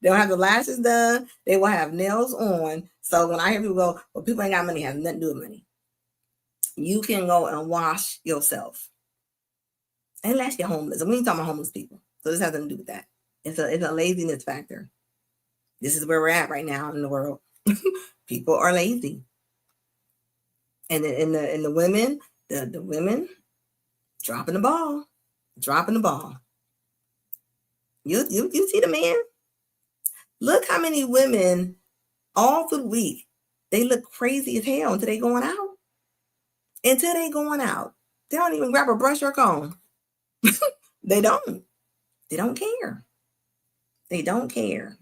They'll have the lashes done. They will have nails on. So when I hear people go, well, people ain't got money, it has nothing to do with money. You can go and wash yourself. Unless you're homeless. And we ain't talking about homeless people. So this has nothing to do with that. It's a laziness factor. This is where we're at right now in the world. People are lazy. And the women, the women dropping the ball. Dropping the ball. You see the man? Look how many women all through the week, they look crazy as hell until they going out. Until they going out. They don't even grab a brush or comb. They don't. They don't care. They don't care.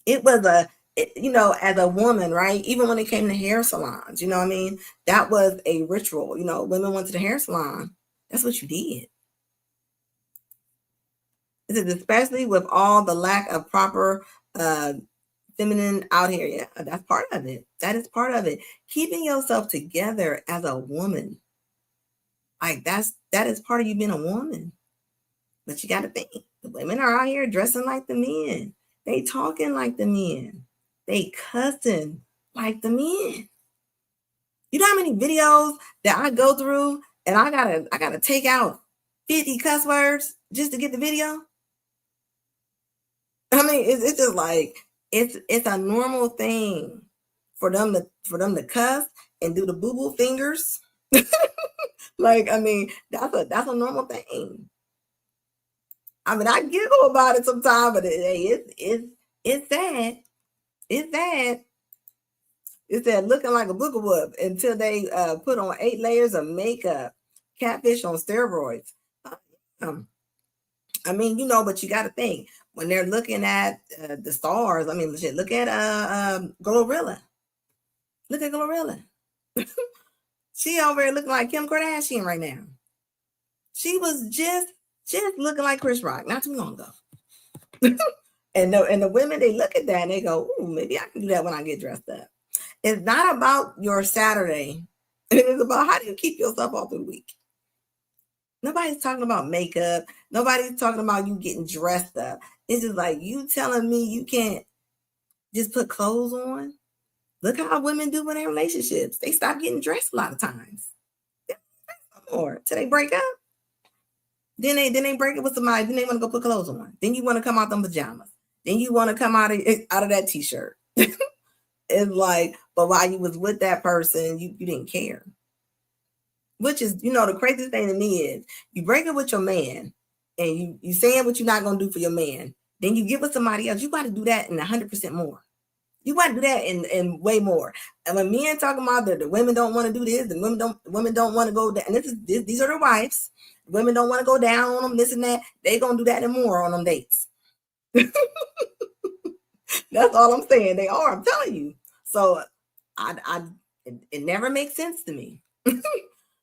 It was as a woman, right? Even when it came to hair salons, you know what I mean? That was a ritual. Women went to the hair salon. That's what you did. This is especially with all the lack of proper feminine out here. Yeah, that's part of it. That is part of it. Keeping yourself together as a woman. Like that is part of you being a woman. But you got to think, the women are out here dressing like the men. They talking like the men. They cussing like the men. You know how many videos that I go through and I gotta take out 50 cuss words just to get the video? I mean, it's just like it's a normal thing for them to cuss and do the boo-boo fingers. Like, I mean, that's a normal thing. I mean, I giggle about it sometimes, but it's sad. It's sad. It's that looking like a booger whoop until they put on 8 layers of makeup. Catfish on steroids. I mean, but you got to think when they're looking at the stars. I mean, look at Glorilla. Look at Glorilla. She over there looking like Kim Kardashian right now. She was just just looking like Chris Rock not too long ago. And the women, they look at that and they go, ooh, maybe I can do that when I get dressed up. It's not about your Saturday. It is about how do you keep yourself all through the week. Nobody's talking about makeup. Nobody's talking about you getting dressed up. It's just like you telling me you can't just put clothes on. Look how women do in their relationships. They stop getting dressed a lot of times. Or till they break up. Then they break up with somebody. Then they want to go put clothes on. Then you want to come out them pajamas. Then you want to come out of that t-shirt. It's like, but while you was with that person, you didn't care. Which is, the craziest thing to me is you break up with your man and you saying what you're not going to do for your man. Then you get with somebody else. You got to do that in 100% more. You got to do that in way more. And when men talking about the women don't want to do this, the women don't want to go down. And these are their wives. Women don't want to go down on them, this and that. They going to do that and more on them dates. That's all I'm saying. They are. I'm telling you. So it never makes sense to me.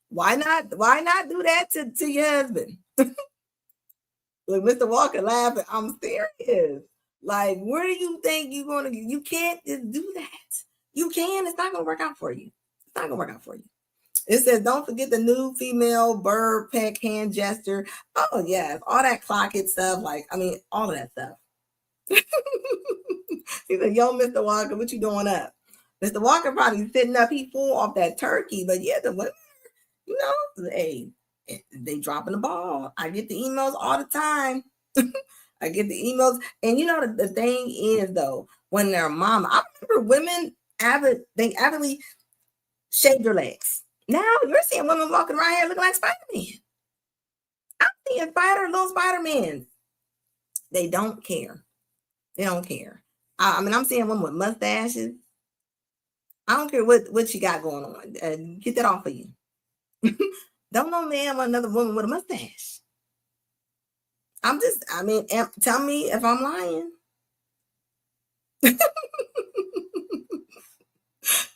Why not do that to your husband? Look, Mr. Walker laughing. I'm serious. Like, where do you think you're going to, you can't just do that. You can, it's not going to work out for you. It's not going to work out for you. It says, don't forget the new female bird, peck, hand gesture. Oh, yeah, all that clock it stuff. Like, all of that stuff. He said, yo, Mr. Walker, what you doing up? Mr. Walker probably sitting up, he full off that turkey. But yeah, the women, hey, they dropping the ball. I get the emails all the time. I get the emails. And the thing is, though, when they're mama, I remember women avidly shave their legs. Now you're seeing women walking around here looking like Spider-Man. I'm seeing little Spider-Man. They don't care. They don't care. I'm seeing women with mustaches. I don't care what she got going on. Get that off of you. Don't no man want another woman with a mustache. Tell me if I'm lying.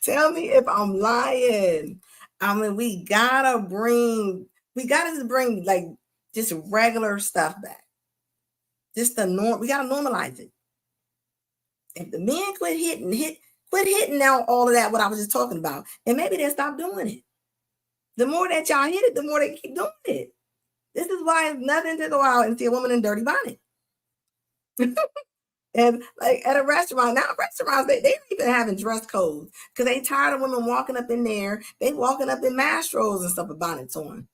Tell me if I'm lying. We gotta just bring like just regular stuff back. Just the norm. We gotta normalize it. If the men quit hitting out all of that, what I was just talking about, and maybe they'll stop doing it. The more that y'all hit it, the more they keep doing it. This is why it's nothing to go out and see a woman in dirty bonnet. And like at a restaurant, now restaurants, they even having dress codes because they tired of women walking up in there. They walking up in mastros and stuff with bonnets on.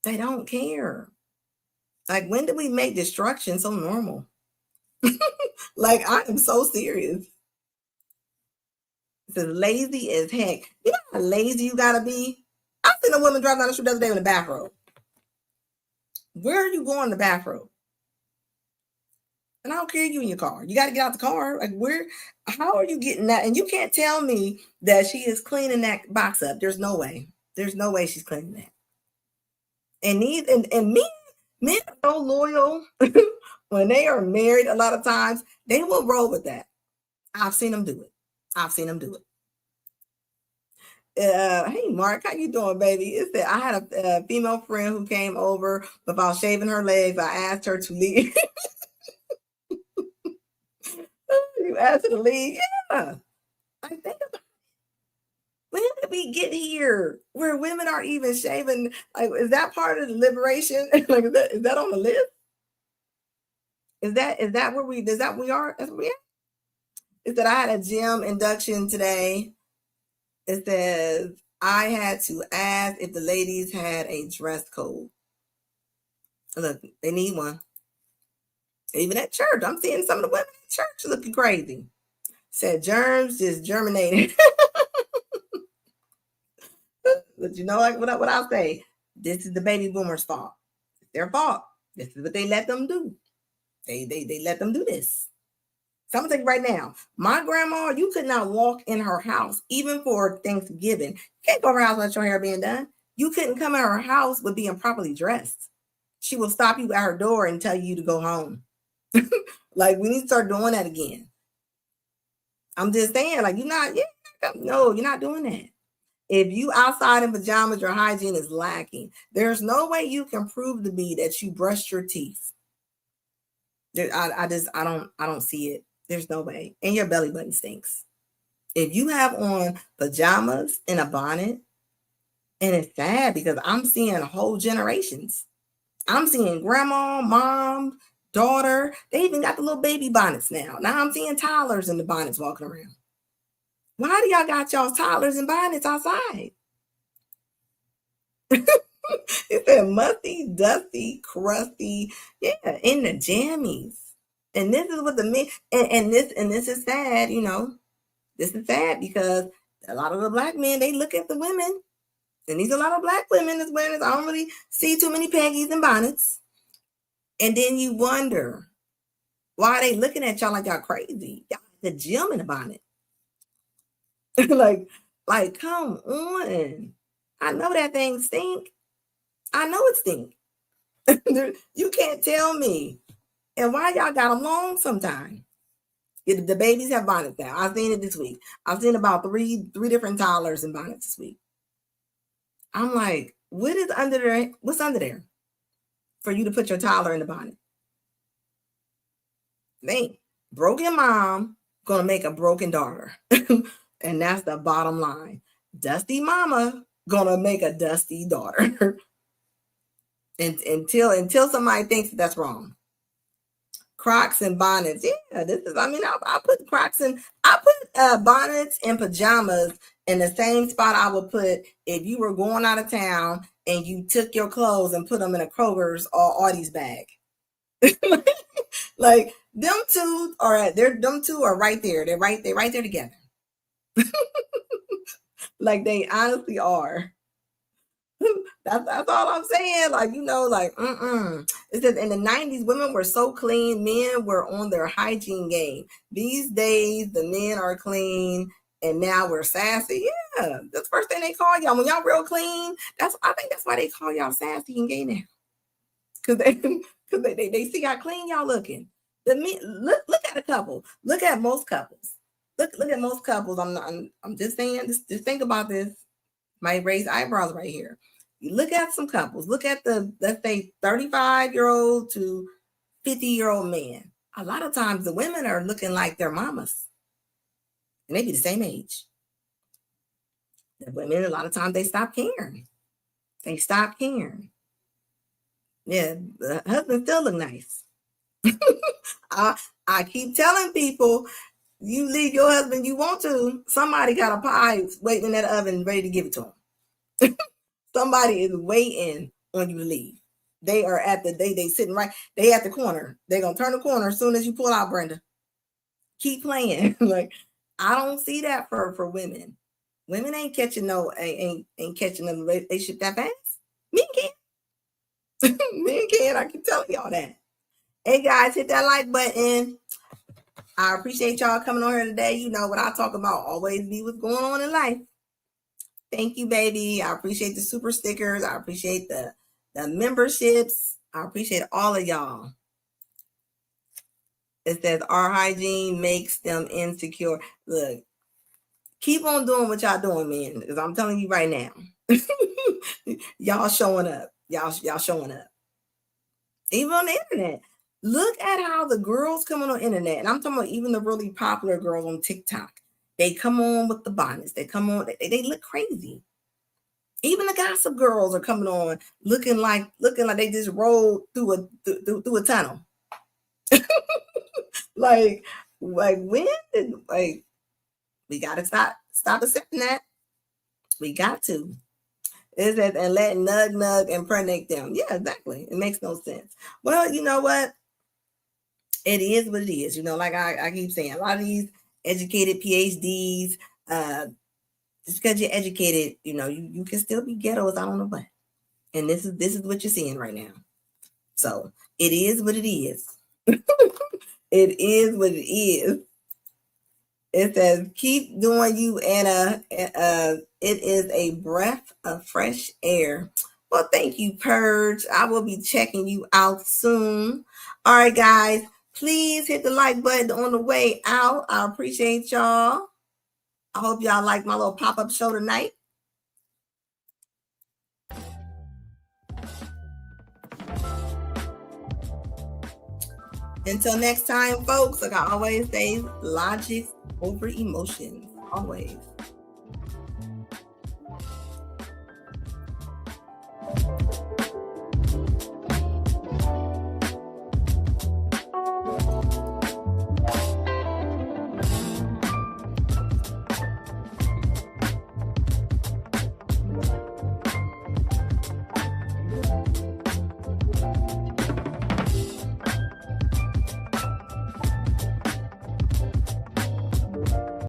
They don't care. Like, when did we make destruction so normal? Like, I am so serious. It's lazy as heck. You know how lazy you gotta be? I seen a woman drive down the street the other day in the bathrobe. Where are you going in the bathrobe? And I don't care you in your car. You got to get out the car. Like, how are you getting that? And you can't tell me that she is cleaning that box up. There's no way. There's no way she's cleaning that. And men are so loyal. When they are married, a lot of times they will roll with that. I've seen them do it. Hey Mark, how you doing, baby? It said I had a female friend who came over without shaving her legs. I asked her to leave. You asked her to leave? Yeah. I think about it. When did we get here where women are even shaving? Like, is that part of the liberation? Like, is that on the list? Is that where we are? That's where we are? It said I had a gym induction today. It says I had to ask if the ladies had a dress code. Look, they need one. Even at church, I'm seeing some of the women at church looking crazy. Said germs just germinated. But you know, like what I'll say, this is the baby boomers' fault. It's their fault. This is what they let them do. They let them do this. So I'm gonna tell you right now, my grandma, you could not walk in her house, even for Thanksgiving. You can't go over her house without your hair being done. You couldn't come in her house with being properly dressed. She will stop you at her door and tell you to go home. Like, we need to start doing that again. I'm just saying, like, you're not doing that. If you outside in pajamas, your hygiene is lacking. There's no way you can prove to me that you brushed your teeth. I don't see it. There's no way. And your belly button stinks. If you have on pajamas and a bonnet, and it's sad because I'm seeing whole generations. I'm seeing grandma, mom, daughter. They even got the little baby bonnets now. Now I'm seeing toddlers in the bonnets walking around. Why do y'all got y'all toddlers and bonnets outside? It said musty, dusty, crusty. Yeah, in the jammies. And this is what the men and this is sad, you know. This is sad because a lot of the black men, they look at the women, and these a lot of black women that's wearing this. I don't really see too many Peggies and bonnets. And then you wonder why they looking at y'all like y'all crazy. Y'all at the gym in a bonnet. like, come on. I know that thing stink. I know it stink. You can't tell me. And why y'all got them long sometimes? The babies have bonnets now. I've seen it this week. I've seen about three different toddlers in bonnets this week. I'm like, what is under there? What's under there for you to put your toddler in the bonnet? Man, broken mom gonna make a broken daughter. And that's the bottom line. Dusty mama gonna make a dusty daughter. And until somebody thinks that's wrong. Crocs and bonnets. Yeah, this is, I mean, I put Crocs and I put bonnets and pajamas in the same spot I would put if you were going out of town and you took your clothes and put them in a Kroger's or Aldi's bag. Like them two are right there. They're right there together. Like they honestly are. That's all I'm saying. Like, you know, like, It says in the 90s, women were so clean, men were on their hygiene game. These days, the men are clean, and now we're sassy. Yeah, that's the first thing they call y'all. When y'all real clean, I think that's why they call y'all sassy and gay now. Because they see how clean y'all looking. The men, look at a couple. Look at most couples. Look at most couples. I'm just saying, just think about this. Might raise eyebrows right here. You look at some couples. Look at let's say 35-year-old to 50-year-old man. A lot of times the women are looking like their mamas. And they be the same age. The women, a lot of times they stop caring. They stop caring. Yeah, the husband still look nice. I keep telling people, you leave your husband you want to, somebody got a pie waiting in that oven ready to give it to him. Somebody is waiting on you to leave. They are they sitting right, they at the corner. They're gonna turn the corner as soon as you pull out, Brenda. Keep playing. Like, I don't see that for women. Women ain't catching ain't catching a relationship that fast. Men can. Men can, I keep telling y'all that. Hey guys, hit that like button. I appreciate y'all coming on here today. You know what I talk about, always be what's going on in life. Thank you, baby. I appreciate the super stickers. I appreciate the memberships. I appreciate all of y'all. It says our hygiene makes them insecure. Look, keep on doing what y'all doing, man. Because I'm telling you right now, y'all showing up. Y'all showing up. Even on the internet. Look at how the girls coming on the internet, and I'm talking about even the really popular girls on TikTok. They come on with the bonnets. They come on. They look crazy. Even the gossip girls are coming on looking like they just rolled through a tunnel. like when did we gotta stop accepting that. We got to. Is that and let nug impregnate them? Yeah, exactly. It makes no sense. Well, you know what? It is what it is. You know, like I keep saying, a lot of these educated PhDs, just because you're educated, you know, you can still be ghettos. I don't know what. And this is what you're seeing right now. So it is what it is. It is what it is. It says, keep doing you, Anna. It is a breath of fresh air. Well, thank you, Purge. I will be checking you out soon. All right, guys. Please hit the like button on the way out. I appreciate y'all. I hope y'all like my little pop-up show tonight. Until next time, folks, like I always say, logic over emotions. Always.